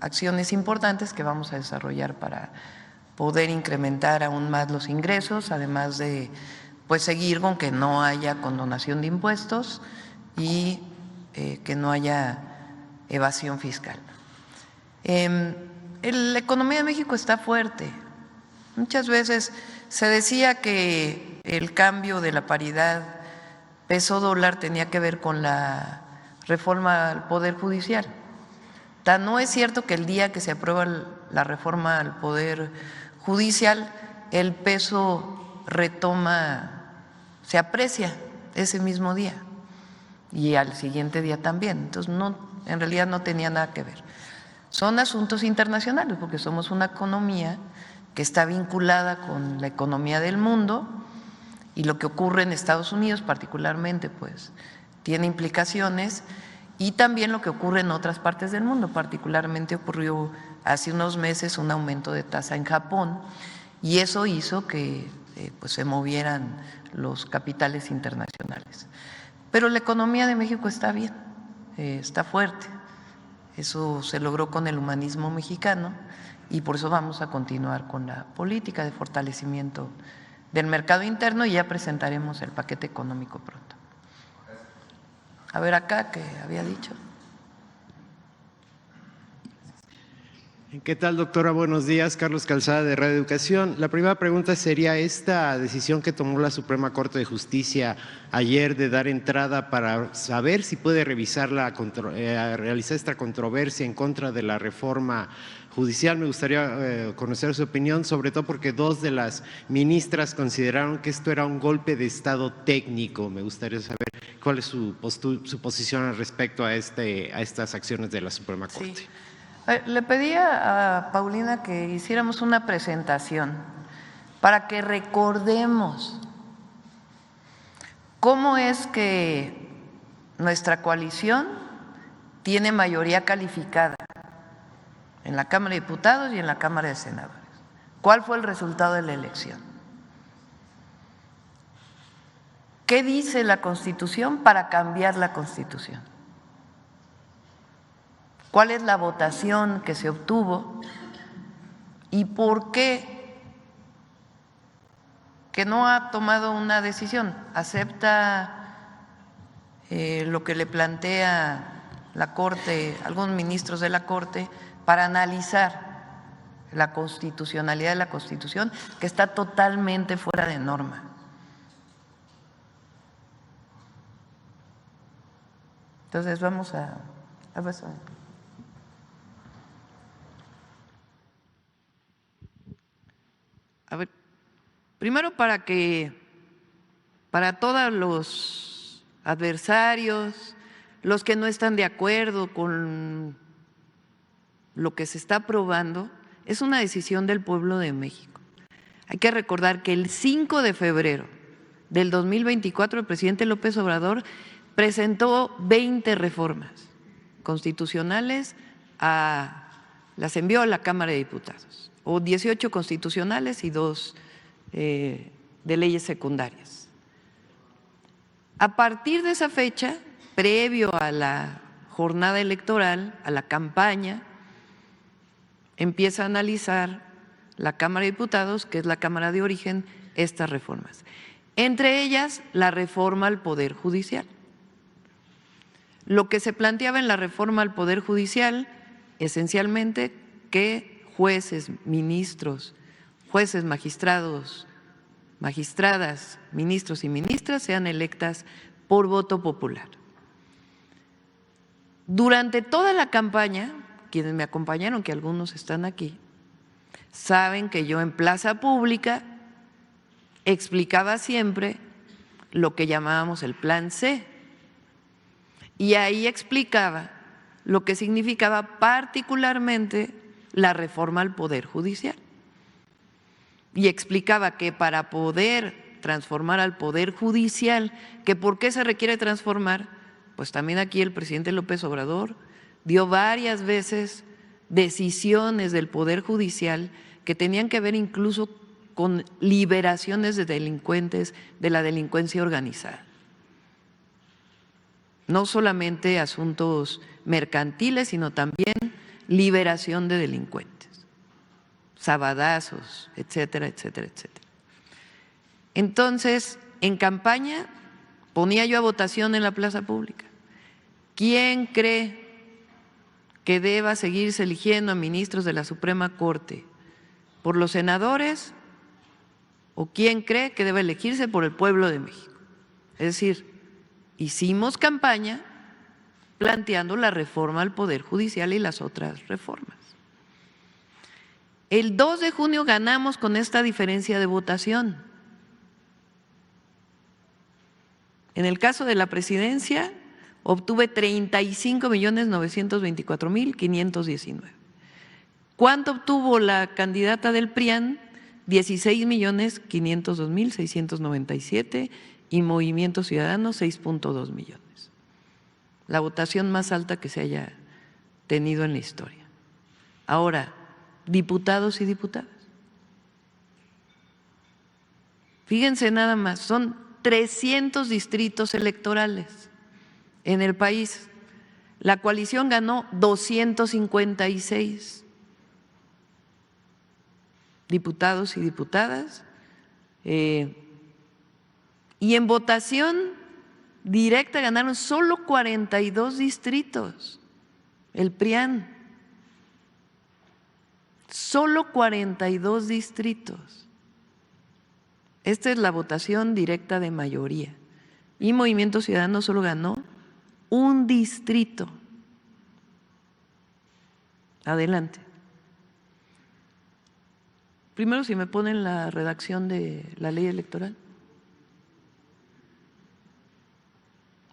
acciones importantes que vamos a desarrollar para poder incrementar aún más los ingresos, además de pues seguir con que no haya condonación de impuestos y que no haya evasión fiscal. La economía de México está fuerte. Muchas veces se decía que el cambio de la paridad peso-dólar tenía que ver con la reforma al Poder Judicial. No es cierto que el día que se aprueba la reforma al Poder Judicial, el peso retoma, se aprecia ese mismo día y al siguiente día también. Entonces, no, en realidad no tenía nada que ver. Son asuntos internacionales porque somos una economía que está vinculada con la economía del mundo, y lo que ocurre en Estados Unidos particularmente pues tiene implicaciones, y también lo que ocurre en otras partes del mundo. Particularmente ocurrió hace unos meses un aumento de tasa en Japón, y eso hizo que pues se movieran los capitales internacionales. Pero la economía de México está bien, está fuerte. Eso se logró con el humanismo mexicano, y por eso vamos a continuar con la política de fortalecimiento del mercado interno, y ya presentaremos el paquete económico pronto. A ver acá, ¿qué había dicho? ¿Qué tal, doctora? Buenos días. Carlos Calzada, de Radio Educación. La primera pregunta sería esta decisión que tomó la Suprema Corte de Justicia ayer de dar entrada para saber si puede realizar esta controversia en contra de la reforma judicial. Me gustaría conocer su opinión, sobre todo porque dos de las ministras consideraron que esto era un golpe de Estado técnico. Me gustaría saber cuál es su posición al respecto a estas acciones de la Suprema Corte. Sí. Le pedí a Paulina que hiciéramos una presentación para que recordemos cómo es que nuestra coalición tiene mayoría calificada en la Cámara de Diputados y en la Cámara de Senadores. ¿Cuál fue el resultado de la elección? ¿Qué dice la Constitución para cambiar la Constitución? ¿Cuál es la votación que se obtuvo y por qué que no ha tomado una decisión? Acepta lo que le plantea la Corte, algunos ministros de la Corte, para analizar la constitucionalidad de la Constitución, que está totalmente fuera de norma. Entonces vamos a ver. A ver, primero para todos los adversarios, los que no están de acuerdo con lo que se está aprobando, es una decisión del pueblo de México. Hay que recordar que el 5 de febrero del 2024 el presidente López Obrador presentó 20 reformas constitucionales, las envió a la Cámara de Diputados, o 18 constitucionales y 2 de leyes secundarias. A partir de esa fecha, previo a la jornada electoral, a la campaña, empieza a analizar la Cámara de Diputados, que es la Cámara de origen, estas reformas. Entre ellas, la reforma al Poder Judicial. Lo que se planteaba en la reforma al Poder Judicial, esencialmente, que jueces, ministros, jueces, magistrados, magistradas, ministros y ministras sean electas por voto popular. Durante toda la campaña, quienes me acompañaron, que algunos están aquí, saben que yo en plaza pública explicaba siempre lo que llamábamos el Plan C, y ahí explicaba lo que significaba particularmente la reforma al Poder Judicial. Y explicaba que para poder transformar al Poder Judicial, que por qué se requiere transformar, pues también aquí el presidente López Obrador dio varias veces decisiones del Poder Judicial que tenían que ver incluso con liberaciones de delincuentes de la delincuencia organizada. No solamente asuntos mercantiles, sino también liberación de delincuentes, sabadazos, etcétera, etcétera, etcétera. Entonces, en campaña ponía yo a votación en la plaza pública: ¿quién cree que deba seguirse eligiendo a ministros de la Suprema Corte por los senadores, o quién cree que debe elegirse por el pueblo de México? Es decir, hicimos campaña planteando la reforma al Poder Judicial y las otras reformas. El 2 de junio ganamos con esta diferencia de votación. En el caso de la presidencia, obtuve 35.924.519. ¿Cuánto obtuvo la candidata del PRIAN? 16.502.697 y Movimiento Ciudadano 6.2 millones. La votación más alta que se haya tenido en la historia. Ahora, diputados y diputadas. Fíjense nada más, son 300 distritos electorales en el país. La coalición ganó 256 diputados y diputadas, y en votación directa ganaron solo 42 distritos, el PRIAN, solo 42 distritos. Esta es la votación directa de mayoría. Y Movimiento Ciudadano solo ganó un distrito. Adelante. Primero, si me ponen la redacción de la ley electoral.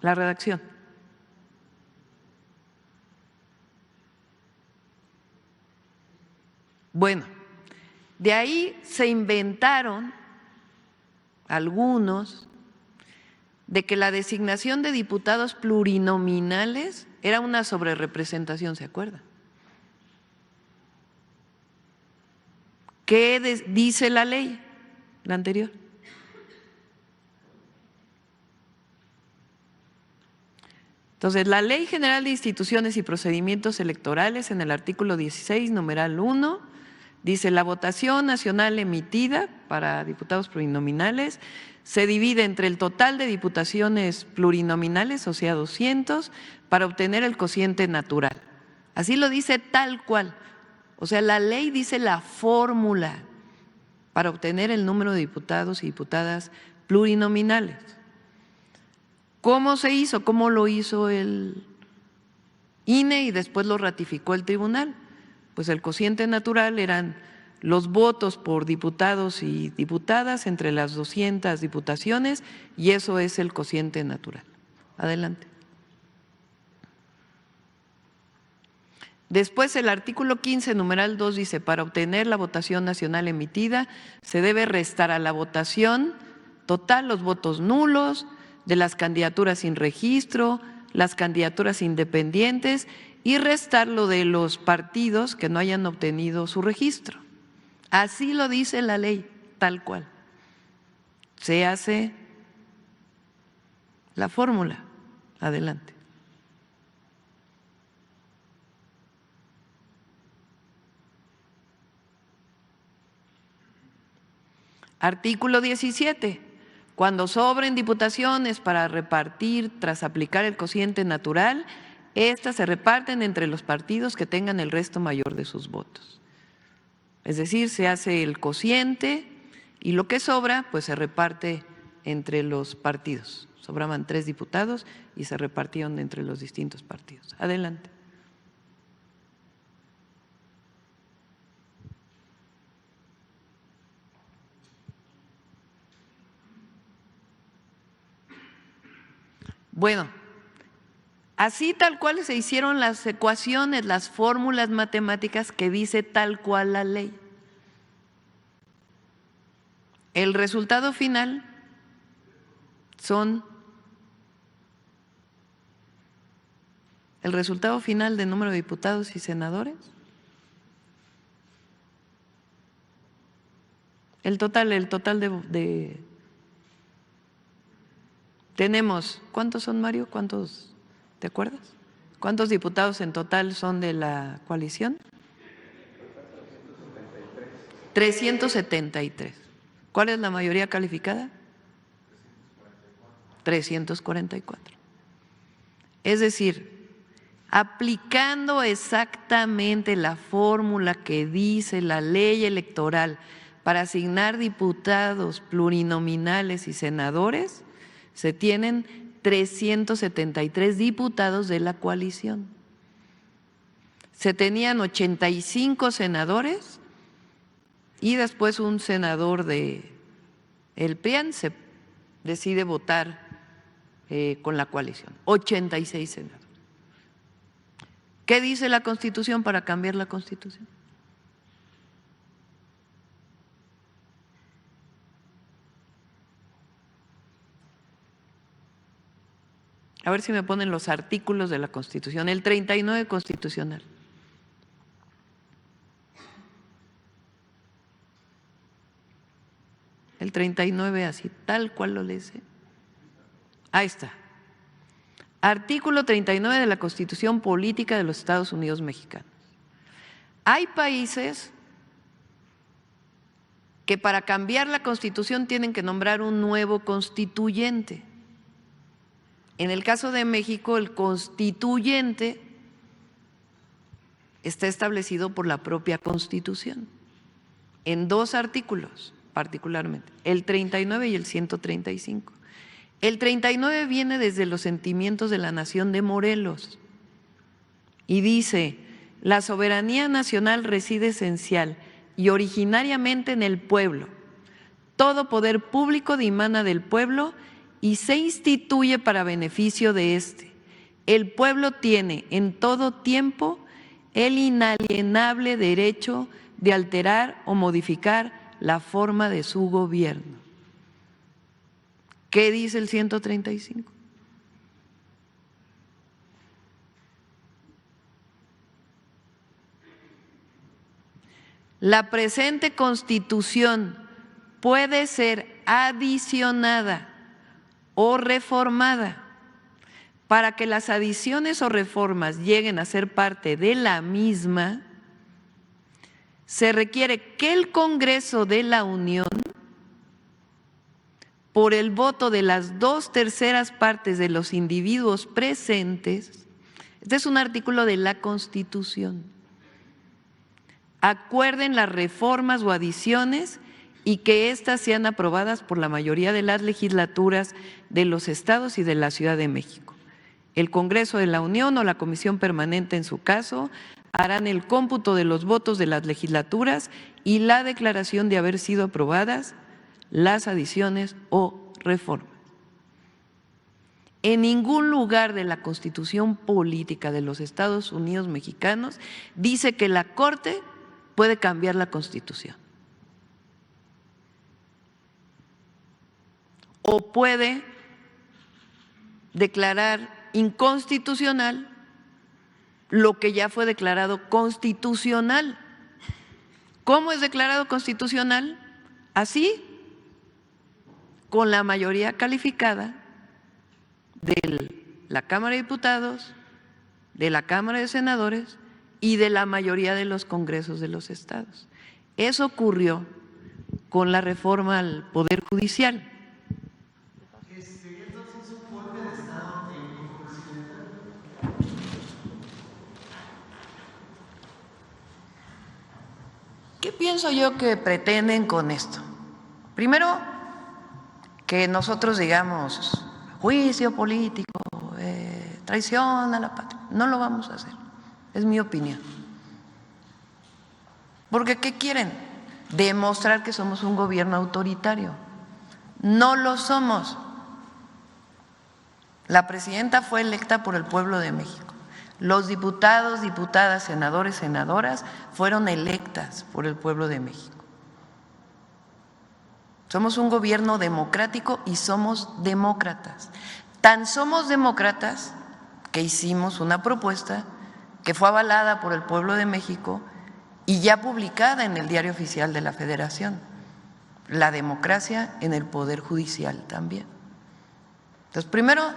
La redacción. Bueno, de ahí se inventaron algunos de que la designación de diputados plurinominales era una sobrerepresentación, ¿se acuerdan? ¿Qué dice la ley, la anterior? Entonces, la Ley General de Instituciones y Procedimientos Electorales, en el artículo 16, numeral 1, dice: la votación nacional emitida para diputados plurinominales se divide entre el total de diputaciones plurinominales, o sea, 200, para obtener el cociente natural. Así lo dice tal cual. O sea, la ley dice la fórmula para obtener el número de diputados y diputadas plurinominales. ¿Cómo se hizo? ¿Cómo lo hizo el INE y después lo ratificó el tribunal? Pues el cociente natural eran los votos por diputados y diputadas entre las 200 diputaciones, y eso es el cociente natural. Adelante. Después el artículo 15, numeral 2 dice: para obtener la votación nacional emitida se debe restar a la votación total los votos nulos de las candidaturas sin registro, las candidaturas independientes, y restarlo de los partidos que no hayan obtenido su registro. Así lo dice la ley, tal cual. Se hace la fórmula. Adelante. Artículo 17. Cuando sobren diputaciones para repartir tras aplicar el cociente natural, estas se reparten entre los partidos que tengan el resto mayor de sus votos. Es decir, se hace el cociente y lo que sobra pues se reparte entre los partidos. Sobraban 3 diputados y se repartieron entre los distintos partidos. Adelante. Bueno, así tal cual se hicieron las ecuaciones, las fórmulas matemáticas que dice tal cual la ley. El resultado final el resultado final del número de diputados y senadores, el total de tenemos, ¿cuántos son, Mario? ¿Cuántos, te acuerdas? ¿Cuántos diputados en total son de la coalición? 373. ¿Cuál es la mayoría calificada? 344. Es decir, aplicando exactamente la fórmula que dice la ley electoral para asignar diputados plurinominales y senadores, se tienen 373 diputados de la coalición. Se tenían 85 senadores y después un senador de el PRIAN se decide votar con la coalición. 86 senadores. ¿Qué dice la Constitución para cambiar la Constitución? A ver si me ponen los artículos de la Constitución. El 39 constitucional. El 39 así, tal cual lo lees. Ahí está. Artículo 39 de la Constitución Política de los Estados Unidos Mexicanos. Hay países que para cambiar la Constitución tienen que nombrar un nuevo constituyente. En el caso de México, el constituyente está establecido por la propia Constitución, en 2 artículos particularmente, el 39 y el 135. El 39 viene desde los sentimientos de la nación de Morelos y dice: la soberanía nacional reside esencial y originariamente en el pueblo. Todo poder público dimana del pueblo y se instituye para beneficio de éste. El pueblo tiene en todo tiempo el inalienable derecho de alterar o modificar la forma de su gobierno. ¿Qué dice el 135? La presente Constitución puede ser adicionada o reformada. Para que las adiciones o reformas lleguen a ser parte de la misma, se requiere que el Congreso de la Unión, por el voto de las 2/3 partes de los individuos presentes, este es un artículo de la Constitución, acuerden las reformas o adiciones y que éstas sean aprobadas por la mayoría de las legislaturas de los estados y de la Ciudad de México. El Congreso de la Unión o la Comisión Permanente, en su caso, harán el cómputo de los votos de las legislaturas y la declaración de haber sido aprobadas las adiciones o reformas. En ningún lugar de la Constitución Política de los Estados Unidos Mexicanos dice que la Corte puede cambiar la Constitución o puede declarar inconstitucional lo que ya fue declarado constitucional. ¿Cómo es declarado constitucional? Así, con la mayoría calificada de la Cámara de Diputados, de la Cámara de Senadores y de la mayoría de los congresos de los estados. Eso ocurrió con la reforma al Poder Judicial. ¿Qué pienso yo que pretenden con esto? Primero, que nosotros digamos juicio político, traición a la patria. No lo vamos a hacer, es mi opinión. Porque ¿qué quieren? Demostrar que somos un gobierno autoritario. No lo somos. La presidenta fue electa por el pueblo de México. Los diputados, diputadas, senadores, senadoras fueron electas por el pueblo de México. Somos un gobierno democrático y somos demócratas. Tan somos demócratas que hicimos una propuesta que fue avalada por el pueblo de México y ya publicada en el Diario Oficial de la Federación. La democracia en el Poder Judicial también. Entonces, primero,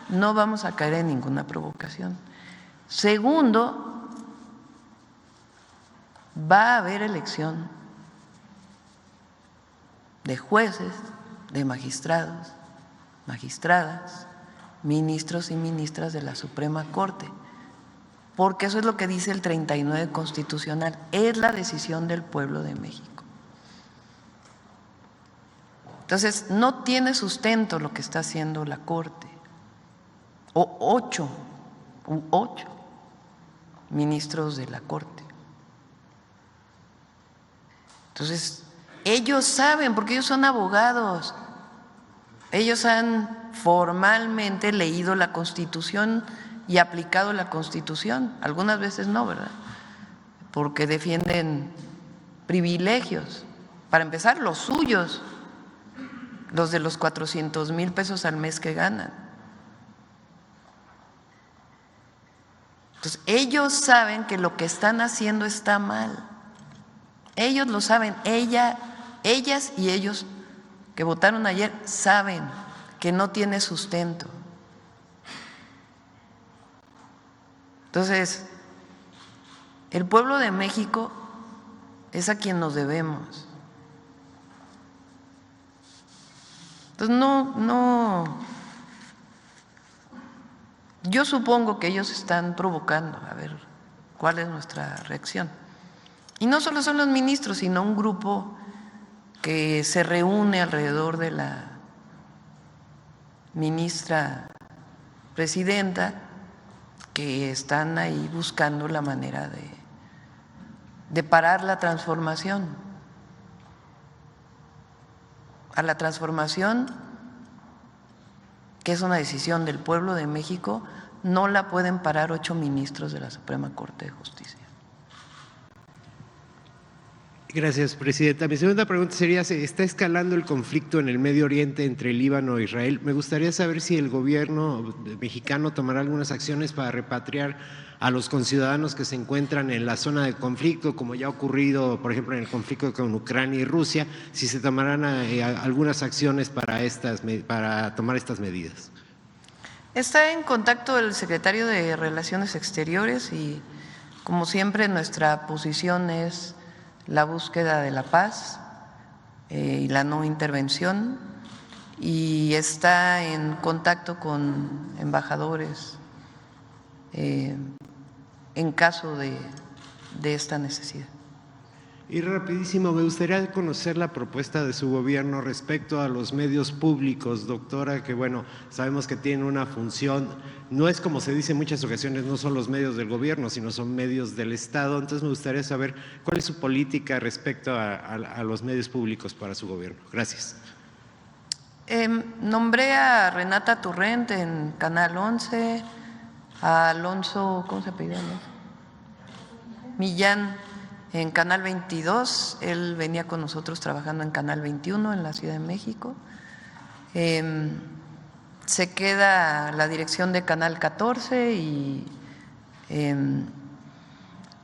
no vamos a caer en ninguna provocación. Segundo, va a haber elección de jueces, de magistrados, magistradas, ministros y ministras de la Suprema Corte, porque eso es lo que dice el 39 constitucional, es la decisión del pueblo de México. Entonces, no tiene sustento lo que está haciendo la Corte, o ocho ministros de la Corte. Entonces, ellos saben, porque ellos son abogados, ellos han formalmente leído la Constitución y aplicado la Constitución, algunas veces no, ¿verdad? Porque defienden privilegios, para empezar los suyos, los de los 400,000 pesos al mes que ganan. Entonces, ellos saben que lo que están haciendo está mal. Ellos lo saben, ellas y ellos que votaron ayer saben que no tiene sustento. Entonces, el pueblo de México es a quien nos debemos. Entonces, yo supongo que ellos están provocando, a ver cuál es nuestra reacción. Y no solo son los ministros, sino un grupo que se reúne alrededor de la ministra presidenta, que están ahí buscando la manera de parar la transformación. A la transformación, que es una decisión del pueblo de México, no la pueden parar 8 ministros de la Suprema Corte de Justicia. Gracias, presidenta. Mi segunda pregunta sería, ¿se está escalando el conflicto en el Medio Oriente entre Líbano e Israel? Me gustaría saber si el gobierno mexicano tomará algunas acciones para repatriar a los conciudadanos que se encuentran en la zona de conflicto, como ya ha ocurrido, por ejemplo, en el conflicto con Ucrania y Rusia, si se tomarán algunas acciones para tomar estas medidas. Está en contacto el secretario de Relaciones Exteriores y, como siempre, nuestra posición es la búsqueda de la paz y la no intervención, y está en contacto con embajadores en caso de esta necesidad. Y rapidísimo, me gustaría conocer la propuesta de su gobierno respecto a los medios públicos, doctora, que bueno, sabemos que tienen una función, no es como se dice en muchas ocasiones, no son los medios del gobierno, sino son medios del Estado. Entonces me gustaría saber cuál es su política respecto a los medios públicos para su gobierno. Gracias. Nombré a Renata Turrent en Canal 11, a Alonso, ¿cómo se apellida? Millán en Canal 22, él venía con nosotros trabajando en Canal 21 en la Ciudad de México. Se queda la dirección de Canal 14 y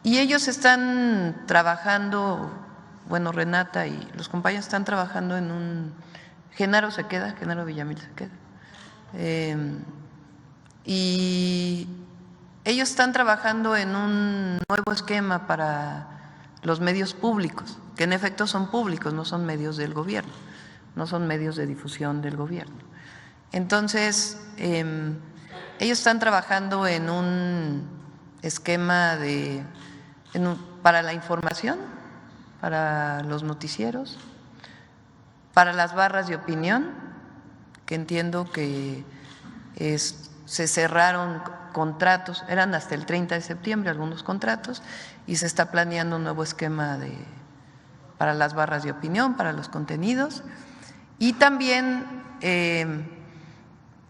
ellos están trabajando, bueno, Renata y los compañeros están trabajando en un… Genaro Villamil se queda. Y ellos están trabajando en un nuevo esquema para los medios públicos, que en efecto son públicos, no son medios del gobierno, no son medios de difusión del gobierno. Entonces, ellos están trabajando en un esquema para la información, para los noticieros, para las barras de opinión, que entiendo que se cerraron contratos, eran hasta el 30 de septiembre algunos contratos, y se está planeando un nuevo esquema para las barras de opinión, para los contenidos. Y también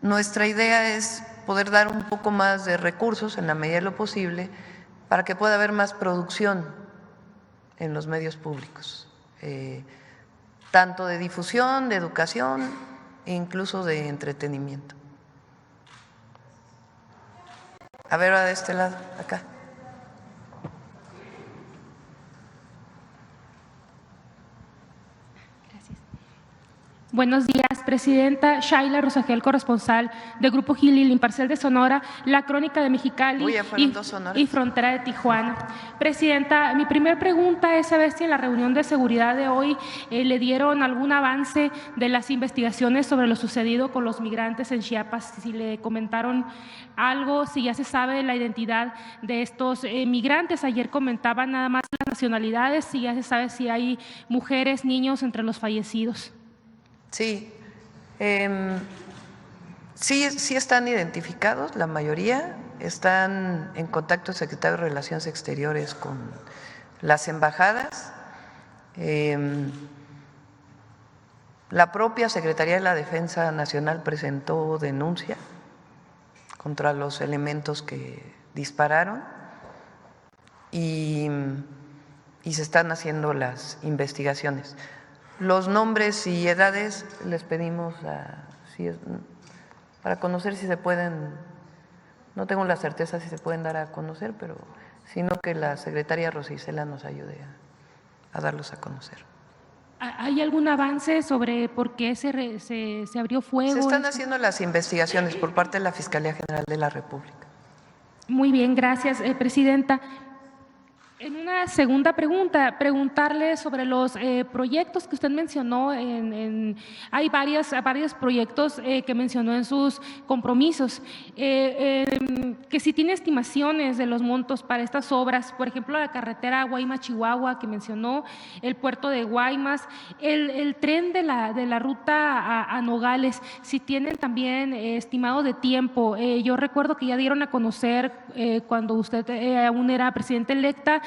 nuestra idea es poder dar un poco más de recursos en la medida de lo posible para que pueda haber más producción en los medios públicos, tanto de difusión, de educación e incluso de entretenimiento. A ver, ahora de este lado, acá. Buenos días, presidenta. Shaila Rosagel, corresponsal de Grupo Gili, el Imparcial de Sonora, La Crónica de Mexicali y Frontera de Tijuana. Presidenta, mi primera pregunta es saber si en la reunión de seguridad de hoy le dieron algún avance de las investigaciones sobre lo sucedido con los migrantes en Chiapas, si le comentaron algo, si ya se sabe la identidad de estos migrantes. Ayer comentaban nada más las nacionalidades, si ya se sabe si hay mujeres, niños entre los fallecidos. Sí, sí están identificados, la mayoría están en contacto el secretario de Relaciones Exteriores con las embajadas. La propia Secretaría de la Defensa Nacional presentó denuncia contra los elementos que dispararon y se están haciendo las investigaciones. Los nombres y edades les pedimos para conocer si se pueden No tengo la certeza si se pueden dar a conocer, pero sino que la secretaria Rosa Isela nos ayude a darlos a conocer. ¿Hay algún avance sobre por qué se abrió fuego? Se están haciendo las investigaciones por parte de la Fiscalía General de la República. Muy bien, gracias, Presidenta. En una segunda pregunta, preguntarle sobre los proyectos que usted mencionó. Hay varios proyectos que mencionó en sus compromisos, que si tiene estimaciones de los montos para estas obras, por ejemplo, la carretera Guaymas-Chihuahua que mencionó, el puerto de Guaymas, el tren de la ruta a Nogales, si tienen también estimado de tiempo. Yo recuerdo que ya dieron a conocer cuando usted aún era presidenta electa,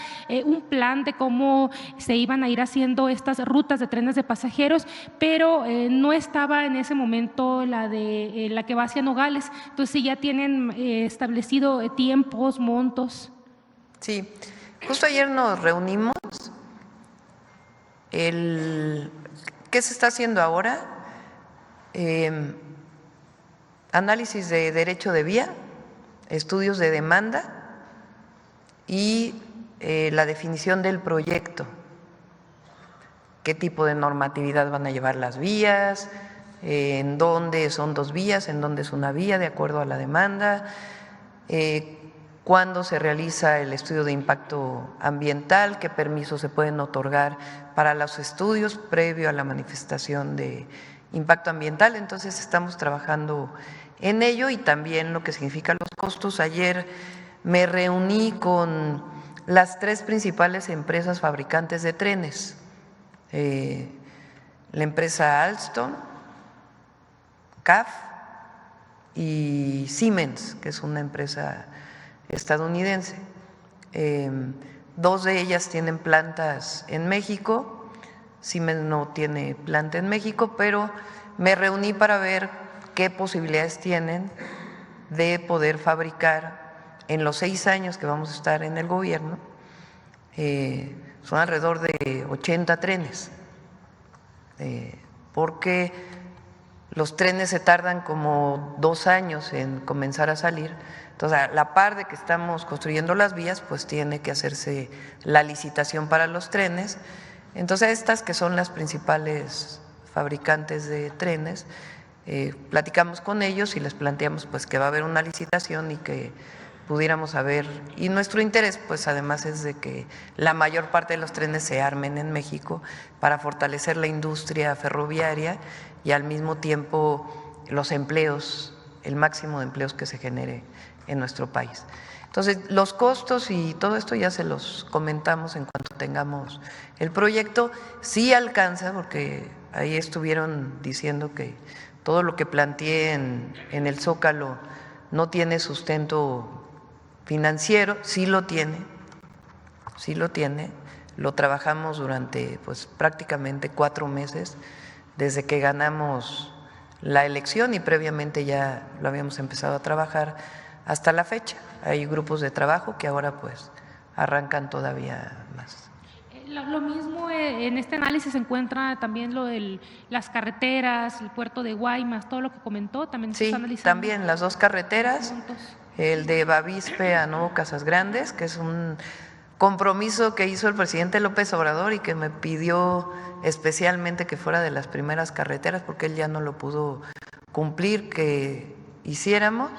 un plan de cómo se iban a ir haciendo estas rutas de trenes de pasajeros, pero no estaba en ese momento la que va hacia Nogales. Entonces, si ya tienen establecido tiempos, montos. Sí, justo ayer nos reunimos. ¿Qué se está haciendo ahora? Análisis de derecho de vía, estudios de demanda y la definición del proyecto, qué tipo de normatividad van a llevar las vías, en dónde son 2 vías, en dónde es una vía, de acuerdo a la demanda, cuándo se realiza el estudio de impacto ambiental, qué permisos se pueden otorgar para los estudios previo a la manifestación de impacto ambiental. Entonces estamos trabajando en ello y también lo que significa los costos. Ayer me reuní con las 3 principales empresas fabricantes de trenes, la empresa Alstom, CAF y Siemens, que es una empresa estadounidense. 2 de ellas tienen plantas en México, Siemens no tiene planta en México, pero me reuní para ver qué posibilidades tienen de poder fabricar en los 6 años que vamos a estar en el gobierno. Son alrededor de 80 trenes, porque los trenes se tardan como 2 años en comenzar a salir. Entonces, a la par de que estamos construyendo las vías, pues tiene que hacerse la licitación para los trenes. Entonces, estas que son las principales fabricantes de trenes, platicamos con ellos y les planteamos pues que va a haber una licitación y que pudiéramos saber, y nuestro interés pues además es de que la mayor parte de los trenes se armen en México para fortalecer la industria ferroviaria y al mismo tiempo los empleos, el máximo de empleos que se genere en nuestro país. Entonces, los costos y todo esto ya se los comentamos en cuanto tengamos el proyecto. Sí alcanza, porque ahí estuvieron diciendo que todo lo que planteé en el Zócalo no tiene sustento financiero. Sí lo tiene, lo trabajamos durante pues prácticamente 4 meses desde que ganamos la elección y previamente ya lo habíamos empezado a trabajar hasta la fecha. Hay grupos de trabajo que ahora pues arrancan todavía más. Lo mismo en este análisis se encuentra también lo de las carreteras, el puerto de Guaymas, todo lo que comentó, también se está analizando. También las 2 carreteras, el de Bavispe a Nuevo Casas Grandes, que es un compromiso que hizo el presidente López Obrador y que me pidió especialmente que fuera de las primeras carreteras porque él ya no lo pudo cumplir, que hiciéramos,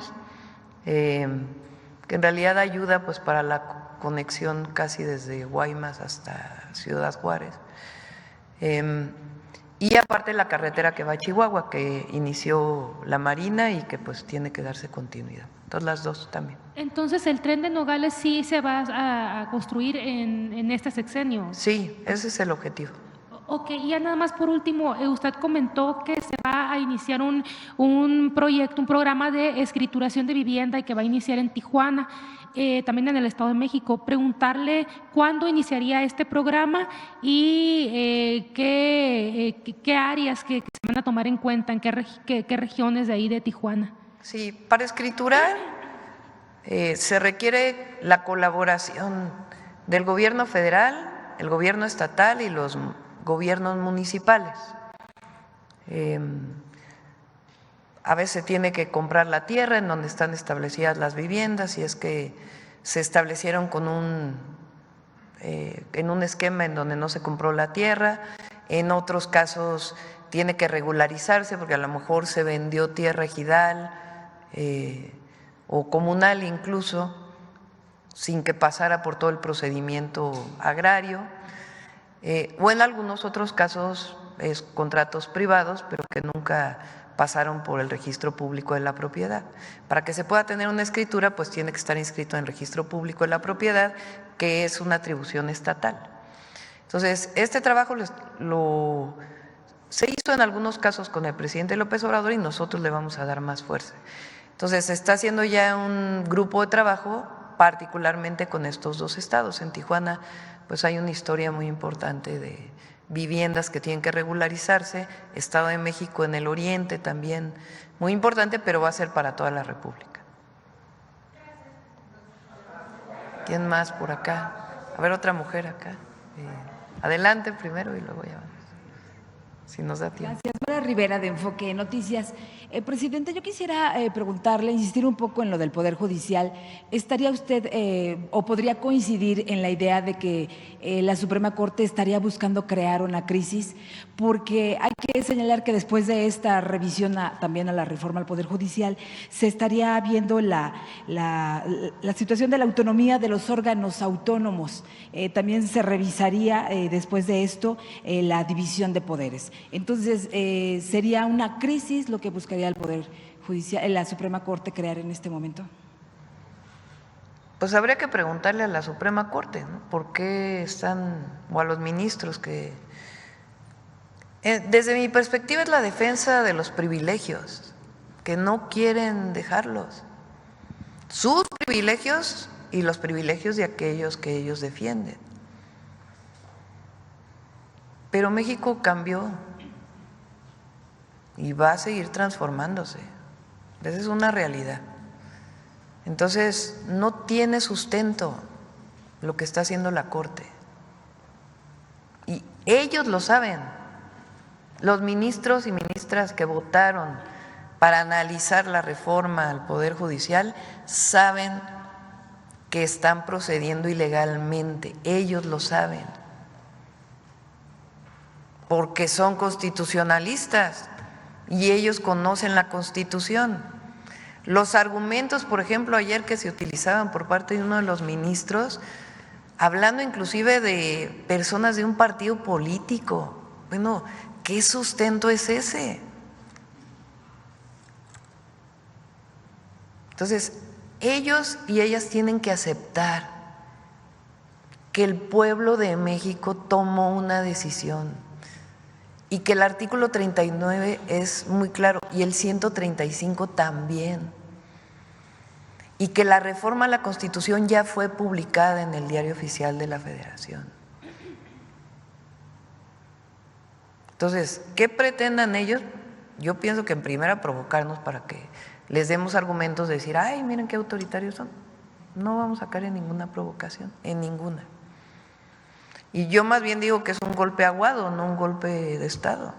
que en realidad ayuda pues para la conexión casi desde Guaymas hasta Ciudad Juárez. Y aparte la carretera que va a Chihuahua, que inició la Marina y que pues tiene que darse continuidad. Entonces las 2 también. Entonces, ¿el tren de Nogales sí se va a construir en este sexenio? Sí, ese es el objetivo. Ok, y ya nada más por último, usted comentó que se va a iniciar un proyecto, un programa de escrituración de vivienda y que va a iniciar en Tijuana, también en el Estado de México. Preguntarle cuándo iniciaría este programa y qué áreas que se van a tomar en cuenta, en qué regiones de ahí de Tijuana. Sí, para escriturar se requiere la colaboración del gobierno federal, el gobierno estatal y los gobiernos municipales. a veces se tiene que comprar la tierra en donde están establecidas las viviendas, si es que se establecieron en un esquema en donde no se compró la tierra. En otros casos tiene que regularizarse porque a lo mejor se vendió tierra ejidal o comunal incluso, sin que pasara por todo el procedimiento agrario, o en algunos otros casos es contratos privados, pero que nunca pasaron por el registro público de la propiedad. Para que se pueda tener una escritura, pues tiene que estar inscrito en el registro público de la propiedad, que es una atribución estatal. Entonces, este trabajo se hizo en algunos casos con el presidente López Obrador y nosotros le vamos a dar más fuerza. Entonces, se está haciendo ya un grupo de trabajo, particularmente con estos dos estados. En Tijuana, pues hay una historia muy importante de viviendas que tienen que regularizarse, Estado de México en el oriente también, muy importante, pero va a ser para toda la República. ¿Quién más por acá? A ver, otra mujer acá. Adelante primero y luego ya vamos, si nos da tiempo. Gracias. Mara Rivera, de Enfoque Noticias. Presidente, yo quisiera preguntarle, insistir un poco en lo del Poder Judicial. ¿Estaría usted o podría coincidir en la idea de que la Suprema Corte estaría buscando crear una crisis? Porque hay que señalar que después de esta revisión también a la reforma al Poder Judicial, se estaría viendo la situación de la autonomía de los órganos autónomos. También se revisaría después de esto la división de poderes. Entonces, ¿sería una crisis lo que buscaría el Poder Judicial, la Suprema Corte crear en este momento? Pues habría que preguntarle a la Suprema Corte, ¿no? ¿Por qué están, o a los ministros que… desde mi perspectiva es la defensa de los privilegios, que no quieren dejarlos. Sus privilegios y los privilegios de aquellos que ellos defienden. Pero México cambió y va a seguir transformándose. Esa es una realidad. Entonces, no tiene sustento lo que está haciendo la Corte. Y ellos lo saben. Los ministros y ministras que votaron para analizar la reforma al Poder Judicial saben que están procediendo ilegalmente. Ellos lo saben. Porque son constitucionalistas y ellos conocen la Constitución. Los argumentos, por ejemplo, ayer que se utilizaban por parte de uno de los ministros, hablando inclusive de personas de un partido político. Bueno, ¿qué sustento es ese? Entonces, ellos y ellas tienen que aceptar que el pueblo de México tomó una decisión y que el artículo 39 es muy claro y el 135 también, y que la reforma a la Constitución ya fue publicada en el Diario Oficial de la Federación. Entonces, ¿qué pretendan ellos? Yo pienso que en primera provocarnos para que les demos argumentos de decir, ay, miren qué autoritarios son. No vamos a caer en ninguna provocación, en ninguna. Y yo más bien digo que es un golpe aguado, no un golpe de Estado.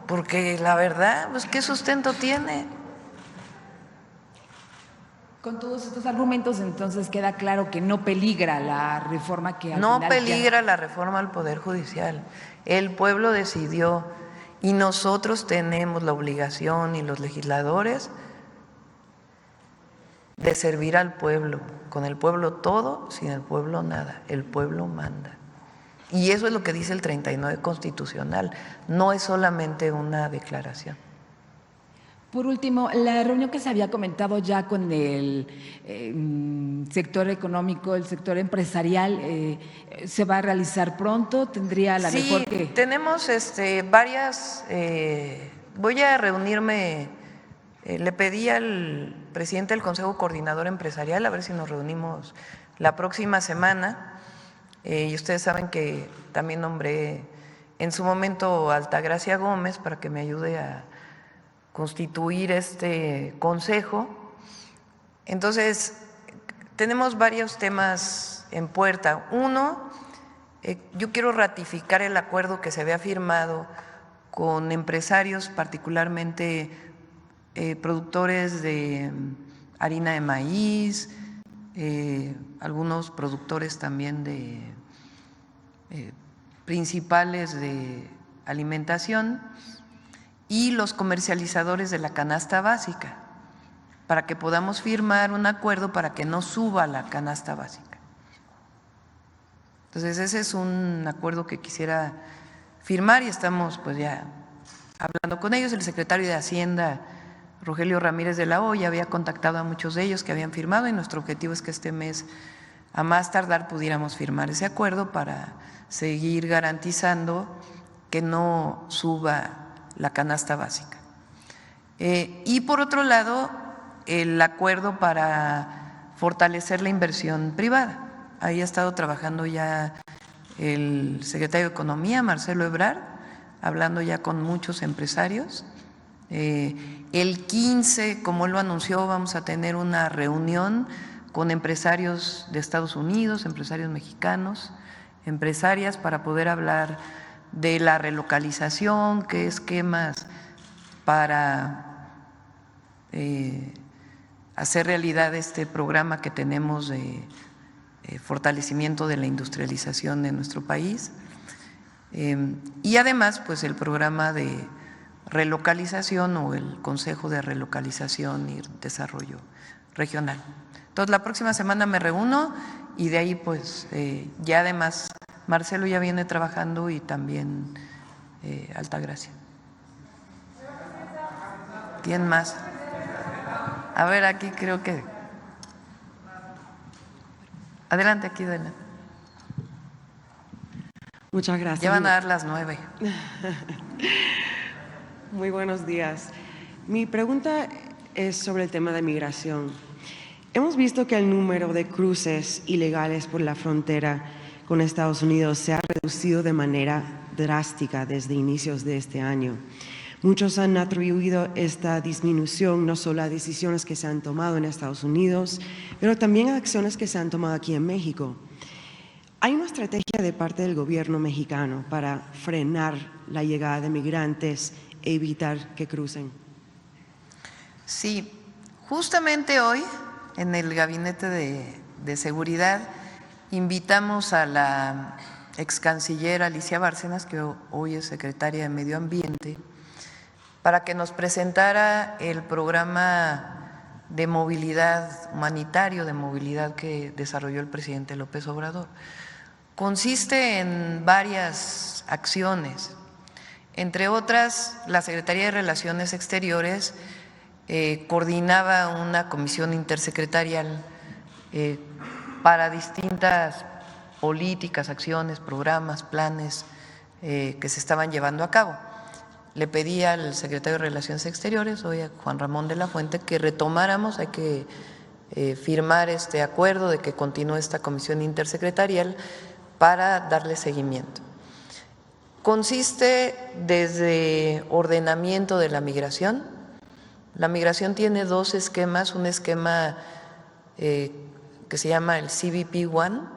Porque la verdad, pues, ¿qué sustento tiene? Con todos estos argumentos, entonces queda claro que no peligra la reforma que al final… No peligra la reforma al Poder Judicial. El pueblo decidió y nosotros tenemos la obligación y los legisladores de servir al pueblo. Con el pueblo todo, sin el pueblo nada. El pueblo manda. Y eso es lo que dice el 39 constitucional. No es solamente una declaración. Por último, la reunión que se había comentado ya con el sector económico, el sector empresarial, ¿se va a realizar pronto? ¿Tendría la mejor que… Sí, tenemos varias… voy a reunirme… le pedí al presidente del Consejo Coordinador Empresarial a ver si nos reunimos la próxima semana. Y ustedes saben que también nombré en su momento a Altagracia Gómez para que me ayude a constituir este consejo. Entonces, tenemos varios temas en puerta. Uno, yo quiero ratificar el acuerdo que se había firmado con empresarios, particularmente productores de harina de maíz, algunos productores también de principales de alimentación y los comercializadores de la canasta básica, para que podamos firmar un acuerdo para que no suba la canasta básica. Entonces ese es un acuerdo que quisiera firmar y estamos pues ya hablando con ellos. El secretario de Hacienda, Rogelio Ramírez de la O, ya había contactado a muchos de ellos que habían firmado y nuestro objetivo es que este mes a más tardar pudiéramos firmar ese acuerdo para seguir garantizando que no suba la canasta básica. Y por otro lado, el acuerdo para fortalecer la inversión privada. Ahí ha estado trabajando ya el secretario de Economía, Marcelo Ebrard, hablando ya con muchos empresarios. El 15, como él lo anunció, vamos a tener una reunión con empresarios de Estados Unidos, empresarios mexicanos, empresarias, para poder hablar de la relocalización, qué esquemas para hacer realidad este programa que tenemos de fortalecimiento de la industrialización de nuestro país, y además pues el programa de relocalización o el Consejo de Relocalización y Desarrollo Regional. Entonces la próxima semana me reúno y de ahí pues ya además Marcelo ya viene trabajando y también Altagracia. ¿Quién más? A ver, aquí creo que… Adelante, aquí adelante. Muchas gracias. Ya van a dar las 9. Muy buenos días. Mi pregunta es sobre el tema de migración. Hemos visto que el número de cruces ilegales por la frontera con Estados Unidos se ha reducido de manera drástica desde inicios de este año. Muchos han atribuido esta disminución no solo a decisiones que se han tomado en Estados Unidos, pero también a acciones que se han tomado aquí en México. ¿Hay una estrategia de parte del gobierno mexicano para frenar la llegada de migrantes e evitar que crucen? Sí, justamente hoy en el Gabinete de Seguridad invitamos a la ex canciller Alicia Bárcenas, que hoy es secretaria de Medio Ambiente, para que nos presentara el programa de movilidad humanitario, de movilidad que desarrolló el presidente López Obrador. Consiste en varias acciones, entre otras, la Secretaría de Relaciones Exteriores coordinaba una comisión intersecretarial para distintas políticas, acciones, programas, planes que se estaban llevando a cabo. Le pedí al secretario de Relaciones Exteriores, hoy a Juan Ramón de la Fuente, que retomáramos, hay que firmar este acuerdo de que continúe esta comisión intersecretarial para darle seguimiento. Consiste desde ordenamiento de la migración. La migración tiene dos esquemas, un esquema que se llama el CBP-1,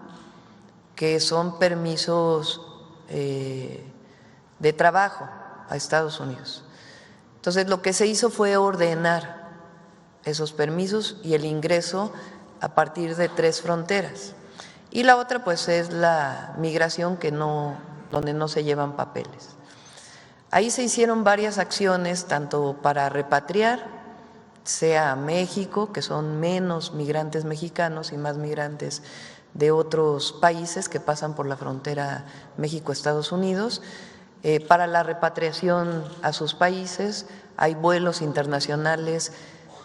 que son permisos de trabajo a Estados Unidos. Entonces lo que se hizo fue ordenar esos permisos y el ingreso a partir de 3 fronteras. Y la otra pues es la migración donde no se llevan papeles. Ahí se hicieron varias acciones, tanto para repatriar, sea a México, que son menos migrantes mexicanos y más migrantes de otros países que pasan por la frontera México-Estados Unidos, para la repatriación a sus países. Hay vuelos internacionales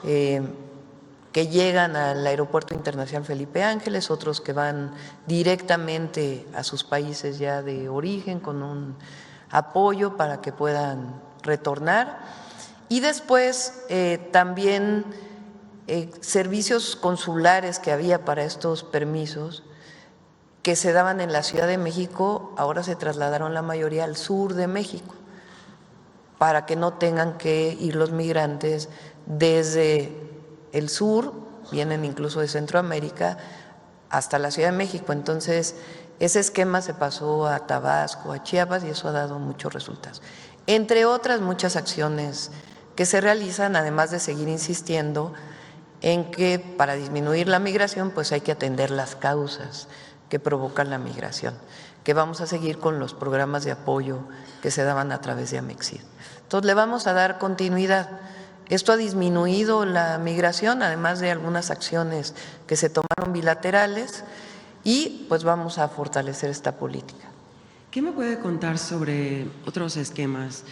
que llegan al Aeropuerto Internacional Felipe Ángeles, otros que van directamente a sus países ya de origen con un apoyo para que puedan retornar. Y después también servicios consulares que había para estos permisos que se daban en la Ciudad de México, ahora se trasladaron la mayoría al sur de México, para que no tengan que ir los migrantes desde el sur, vienen incluso de Centroamérica, hasta la Ciudad de México. Entonces, ese esquema se pasó a Tabasco, a Chiapas, y eso ha dado muchos resultados. entre otras muchas acciones que se realizan, además de seguir insistiendo en que para disminuir la migración pues hay que atender las causas que provocan la migración, que vamos a seguir con los programas de apoyo que se daban a través de Amexir. Entonces le vamos a dar continuidad. Esto ha disminuido la migración, además de algunas acciones que se tomaron bilaterales, y pues vamos a fortalecer esta política. ¿Qué me puede contar sobre otros esquemas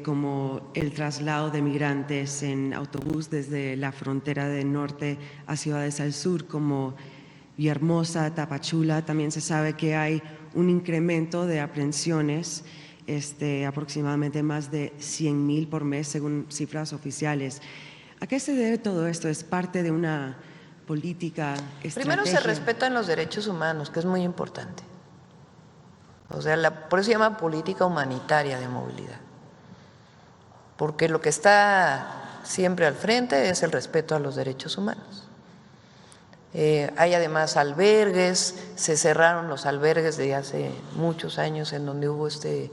como el traslado de migrantes en autobús desde la frontera del norte a ciudades al sur como Villahermosa, Tapachula? También se sabe que hay un incremento de aprehensiones, aproximadamente más de 100,000 por mes según cifras oficiales. ¿A qué se debe todo esto? ¿Es parte de una política, estrategia? Primero se respetan los derechos humanos, que es muy importante. O sea, por eso se llama política humanitaria de movilidad, porque lo que está siempre al frente es el respeto a los derechos humanos. Hay además albergues, se cerraron los albergues de hace muchos años en donde hubo este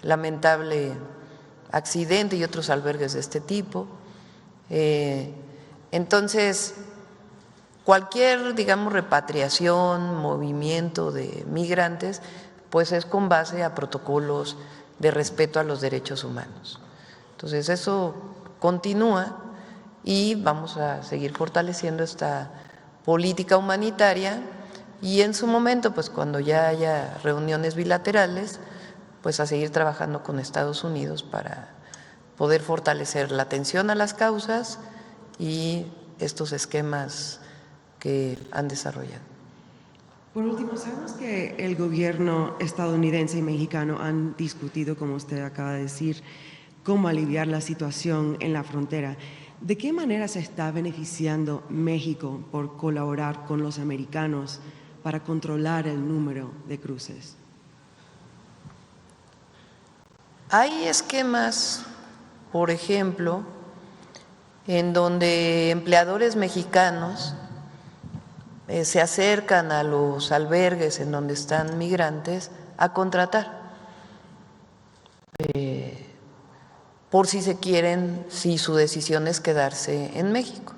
lamentable accidente y otros albergues de este tipo. Entonces, cualquier, digamos, repatriación, movimiento de migrantes, pues es con base a protocolos de respeto a los derechos humanos. Entonces, eso continúa y vamos a seguir fortaleciendo esta política humanitaria, y en su momento, pues cuando ya haya reuniones bilaterales, pues a seguir trabajando con Estados Unidos para poder fortalecer la atención a las causas y estos esquemas que han desarrollado. Por último, sabemos que el gobierno estadounidense y mexicano han discutido, como usted acaba de decir, cómo aliviar la situación en la frontera. ¿De qué manera se está beneficiando México por colaborar con los americanos para controlar el número de cruces? Hay esquemas, por ejemplo, en donde empleadores mexicanos se acercan a los albergues en donde están migrantes a contratar, por si se quieren, si su decisión es quedarse en México.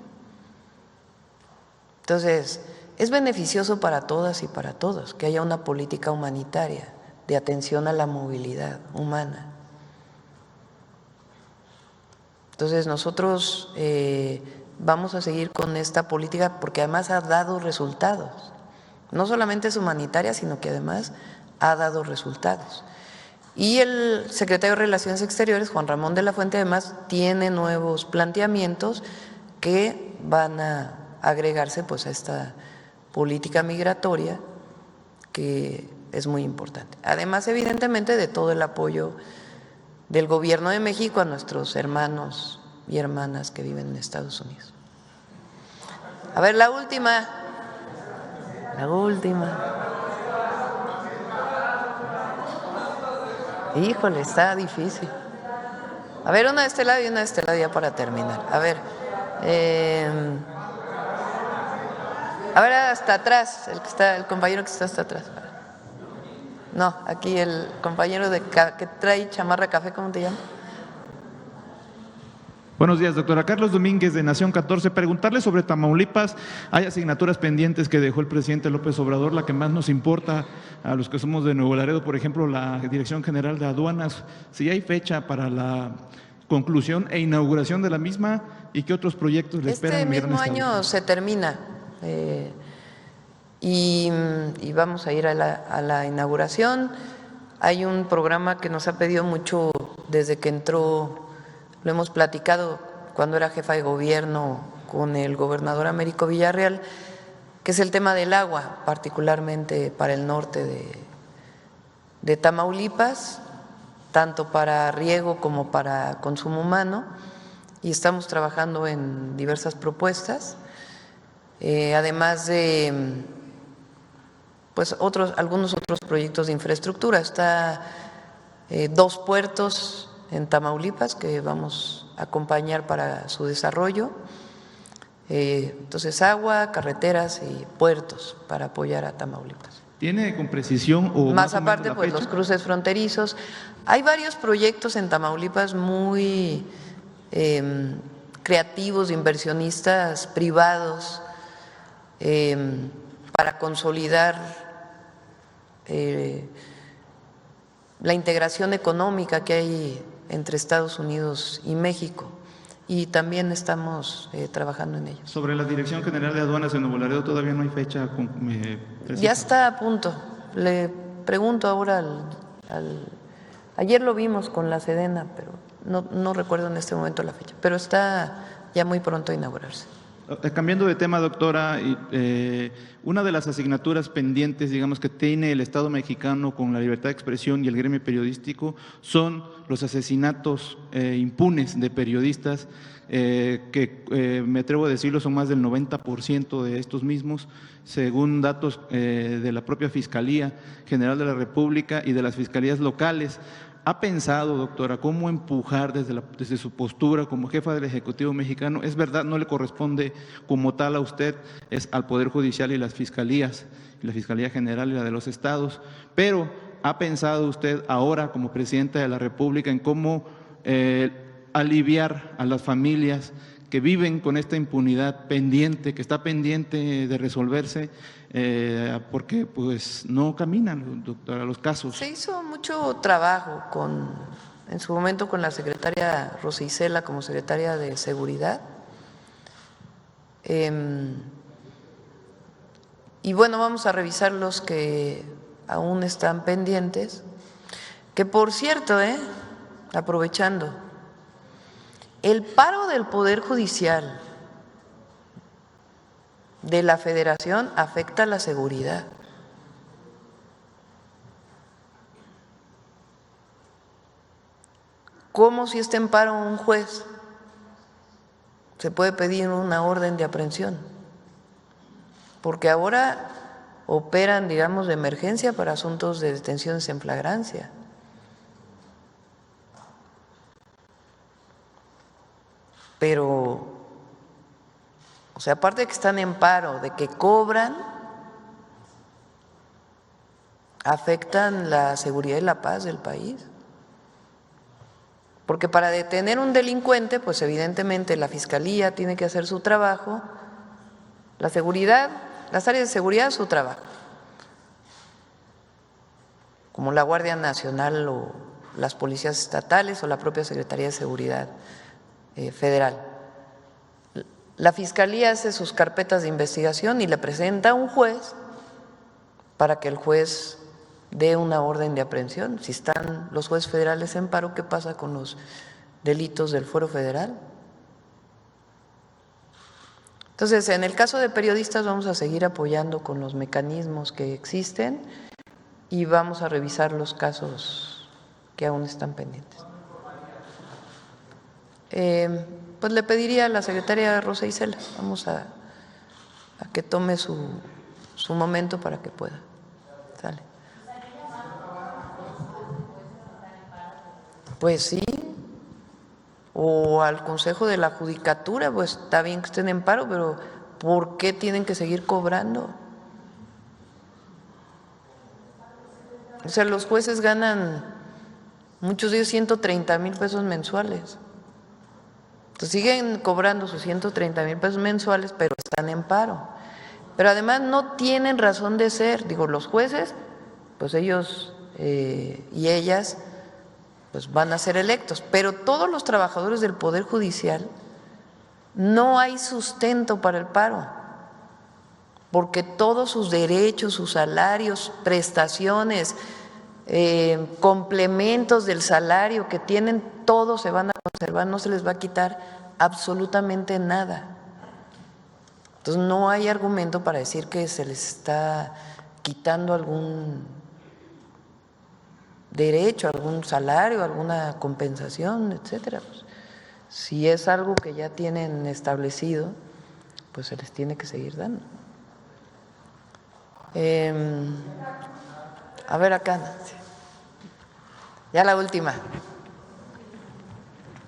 Entonces, es beneficioso para todas y para todos que haya una política humanitaria de atención a la movilidad humana. Entonces, nosotros vamos a seguir con esta política porque además ha dado resultados. No solamente es humanitaria, sino que además ha dado resultados. Y el secretario de Relaciones Exteriores, Juan Ramón de la Fuente, además tiene nuevos planteamientos que van a agregarse pues a esta política migratoria que es muy importante. Además, evidentemente, de todo el apoyo del Gobierno de México a nuestros hermanos y hermanas que viven en Estados Unidos. A ver, la última. Híjole, está difícil. A ver, una de este lado y una de este lado ya para terminar. A ver, hasta atrás, el compañero que está hasta atrás. No, aquí el compañero que trae chamarra café, ¿cómo te llamas? Buenos días, doctora. Carlos Domínguez, de Nación 14. Preguntarle sobre Tamaulipas. Hay asignaturas pendientes que dejó el presidente López Obrador. La que más nos importa a los que somos de Nuevo Laredo, por ejemplo, la Dirección General de Aduanas. Si hay fecha para la conclusión e inauguración de la misma, y qué otros proyectos le esperan. Este mismo año se termina y vamos a ir a la inauguración. Hay un programa que nos ha pedido mucho desde que entró. Lo hemos platicado cuando era jefa de gobierno con el gobernador Américo Villarreal, que es el tema del agua, particularmente para el norte de Tamaulipas, tanto para riego como para consumo humano, y estamos trabajando en diversas propuestas, además de pues algunos otros proyectos de infraestructura. Está 2 puertos en Tamaulipas que vamos a acompañar para su desarrollo. Entonces, agua, carreteras y puertos para apoyar a Tamaulipas. ¿Tiene con precisión o más aparte pues los cruces fronterizos? Hay varios proyectos en Tamaulipas muy creativos de inversionistas privados para consolidar la integración económica que hay entre Estados Unidos y México, y también estamos trabajando en ello. Sobre la Dirección General de Aduanas en Nuevo Laredo, ¿todavía no hay fecha precisa? Ya está a punto. Le pregunto ahora ayer lo vimos con la Sedena, pero no recuerdo en este momento la fecha, pero está ya muy pronto a inaugurarse. Cambiando de tema, doctora, una de las asignaturas pendientes, digamos, que tiene el Estado mexicano con la libertad de expresión y el gremio periodístico son los asesinatos impunes de periodistas, que me atrevo a decirlo son más del 90% de estos mismos, según datos de la propia Fiscalía General de la República y de las fiscalías locales. ¿Ha pensado, doctora, cómo empujar desde su postura como jefa del Ejecutivo mexicano? Es verdad, no le corresponde como tal a usted, es al Poder Judicial y las fiscalías, y la Fiscalía General y la de los estados, pero ¿ha pensado usted ahora como presidenta de la República en cómo aliviar a las familias que viven con esta impunidad pendiente, que está pendiente de resolverse, porque pues no caminan, doctora, los casos? Se hizo mucho trabajo en su momento con la secretaria Rosa Isela como secretaria de Seguridad. Y bueno, vamos a revisar los que aún están pendientes, que por cierto, aprovechando, el paro del Poder Judicial de la Federación afecta a la seguridad. ¿Cómo si está en paro un juez se puede pedir una orden de aprehensión? Porque ahora operan, digamos, de emergencia para asuntos de detenciones en flagrancia. Pero, o sea, aparte de que están en paro, de que cobran, afectan la seguridad y la paz del país. Porque para detener un delincuente, pues evidentemente la Fiscalía tiene que hacer su trabajo, la seguridad, las áreas de seguridad su trabajo, como la Guardia Nacional o las policías estatales o la propia Secretaría de Seguridad Federal. La Fiscalía hace sus carpetas de investigación y le presenta a un juez para que el juez dé una orden de aprehensión. Si están los jueces federales en paro, ¿qué pasa con los delitos del fuero federal? Entonces, en el caso de periodistas vamos a seguir apoyando con los mecanismos que existen y vamos a revisar los casos que aún están pendientes. Pues le pediría a la secretaria Rosa Isela, vamos a que tome su momento para que pueda. ¿Sale? Pues sí, o al Consejo de la Judicatura, pues está bien que estén en paro, pero ¿por qué tienen que seguir cobrando? O sea, los jueces ganan, muchos de ellos 130,000 pesos mensuales. Entonces siguen cobrando sus 130,000 pesos mensuales, pero están en paro. Pero además no tienen razón de ser. Digo, los jueces, pues ellos y ellas pues van a ser electos, pero todos los trabajadores del Poder Judicial no hay sustento para el paro, porque todos sus derechos, sus salarios, prestaciones, complementos del salario que tienen, todos se van a conservar, no se les va a quitar absolutamente nada. Entonces no hay argumento para decir que se les está quitando algún derecho, algún salario, alguna compensación, etcétera. Pues, si es algo que ya tienen establecido, pues se les tiene que seguir dando. A ver acá, ya la última.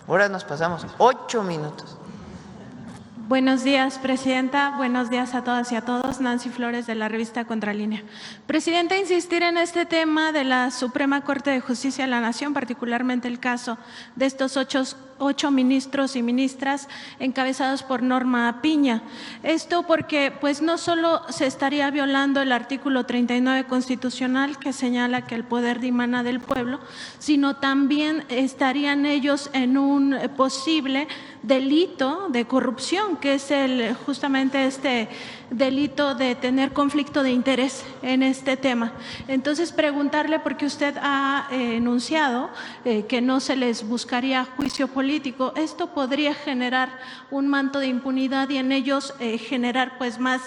Ahora nos pasamos 8 minutos. Buenos días, Presidenta. Buenos días a todas y a todos. Nancy Flores, de la revista Contralínea. Presidenta, insistir en este tema de la Suprema Corte de Justicia de la Nación, particularmente el caso de estos ocho ministros y ministras encabezados por Norma Piña. Esto porque pues no solo se estaría violando el artículo 39 constitucional que señala que el poder dimana del pueblo, sino también estarían ellos en un posible delito de corrupción, que es justamente este delito de tener conflicto de interés en este tema. Entonces, preguntarle, porque usted ha enunciado que no se les buscaría juicio político, ¿esto podría generar un manto de impunidad y en ellos generar pues más,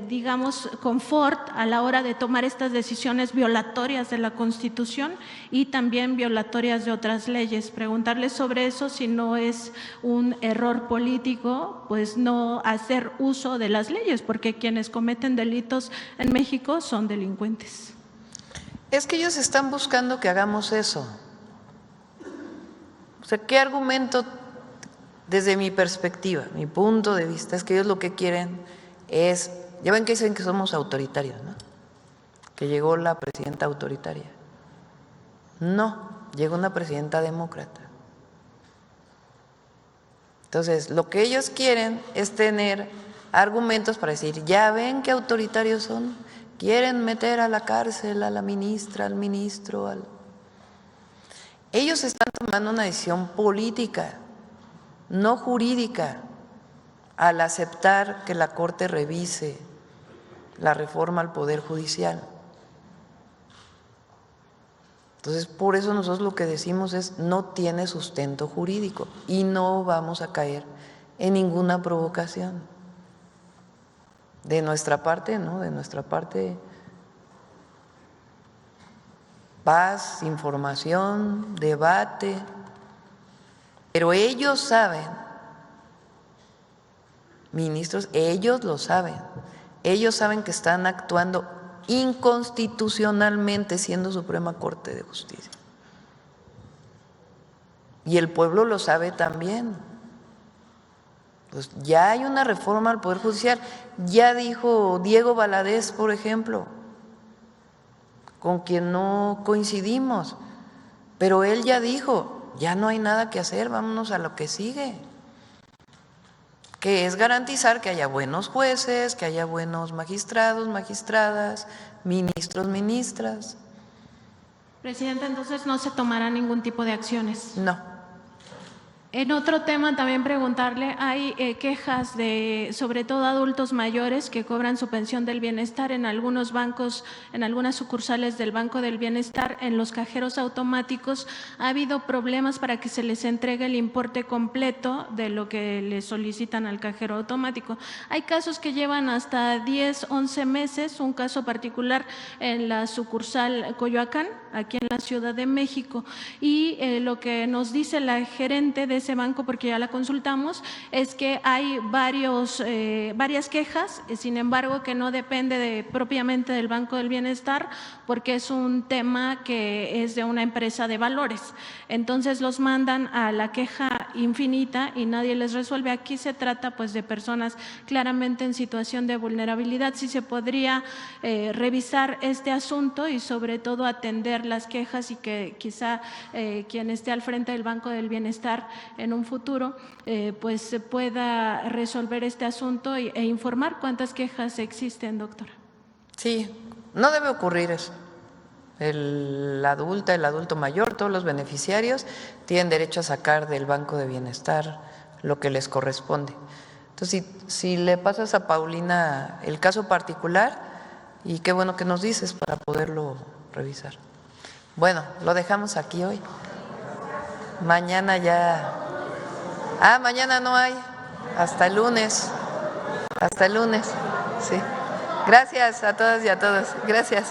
digamos, confort a la hora de tomar estas decisiones violatorias de la Constitución y también violatorias de otras leyes? Preguntarle sobre eso, si no es un error político, pues no hacer uso de las leyes, porque quienes cometen delitos en México son delincuentes. Es que ellos están buscando que hagamos eso. O sea, ¿qué argumento, desde mi perspectiva, mi punto de vista, es que ellos lo que quieren es, ya ven que dicen que somos autoritarios, ¿no? Que llegó la presidenta autoritaria. No, llegó una presidenta demócrata. Entonces, lo que ellos quieren es tener argumentos para decir, ya ven qué autoritarios son, quieren meter a la cárcel a la ministra, al ministro, Ellos están tomando una decisión política, no jurídica, al aceptar que la Corte revise la reforma al Poder Judicial. Entonces, por eso nosotros lo que decimos es, no tiene sustento jurídico y no vamos a caer en ninguna provocación. De nuestra parte, ¿no? De nuestra parte, paz, información, debate, pero ellos saben, ministros, ellos lo saben, ellos saben que están actuando inconstitucionalmente siendo Suprema Corte de Justicia. Y el pueblo lo sabe también. Pues ya hay una reforma al Poder Judicial, ya dijo Diego Valadez, por ejemplo, con quien no coincidimos, pero él ya dijo, ya no hay nada que hacer, vámonos a lo que sigue, que es garantizar que haya buenos jueces, que haya buenos magistrados, magistradas, ministros, ministras. Presidenta, entonces no se tomará ningún tipo de acciones. No. En otro tema también preguntarle, hay quejas de sobre todo adultos mayores que cobran su pensión del bienestar en algunos bancos, en algunas sucursales del Banco del Bienestar, en los cajeros automáticos. Ha habido problemas para que se les entregue el importe completo de lo que le solicitan al cajero automático. Hay casos que llevan hasta 10, 11 meses, un caso particular en la sucursal Coyoacán, aquí en la Ciudad de México, y lo que nos dice la gerente de ese banco, porque ya la consultamos, es que hay varias quejas, sin embargo que no depende propiamente del Banco del Bienestar, porque es un tema que es de una empresa de valores. Entonces los mandan a la queja infinita y nadie les resuelve. Aquí se trata pues de personas claramente en situación de vulnerabilidad. Si se podría revisar este asunto y sobre todo atender las quejas, y que quizá quien esté al frente del Banco del Bienestar en un futuro pues pueda resolver este asunto e informar cuántas quejas existen, doctora. Sí, no debe ocurrir eso. El adulto mayor, todos los beneficiarios tienen derecho a sacar del Banco de Bienestar lo que les corresponde. Entonces, si le pasas a Paulina el caso particular, y qué bueno que nos dices para poderlo revisar. Bueno, lo dejamos aquí hoy. Mañana ya… mañana no hay. Hasta el lunes. Hasta el lunes, sí. Gracias a todas y a todos. Gracias.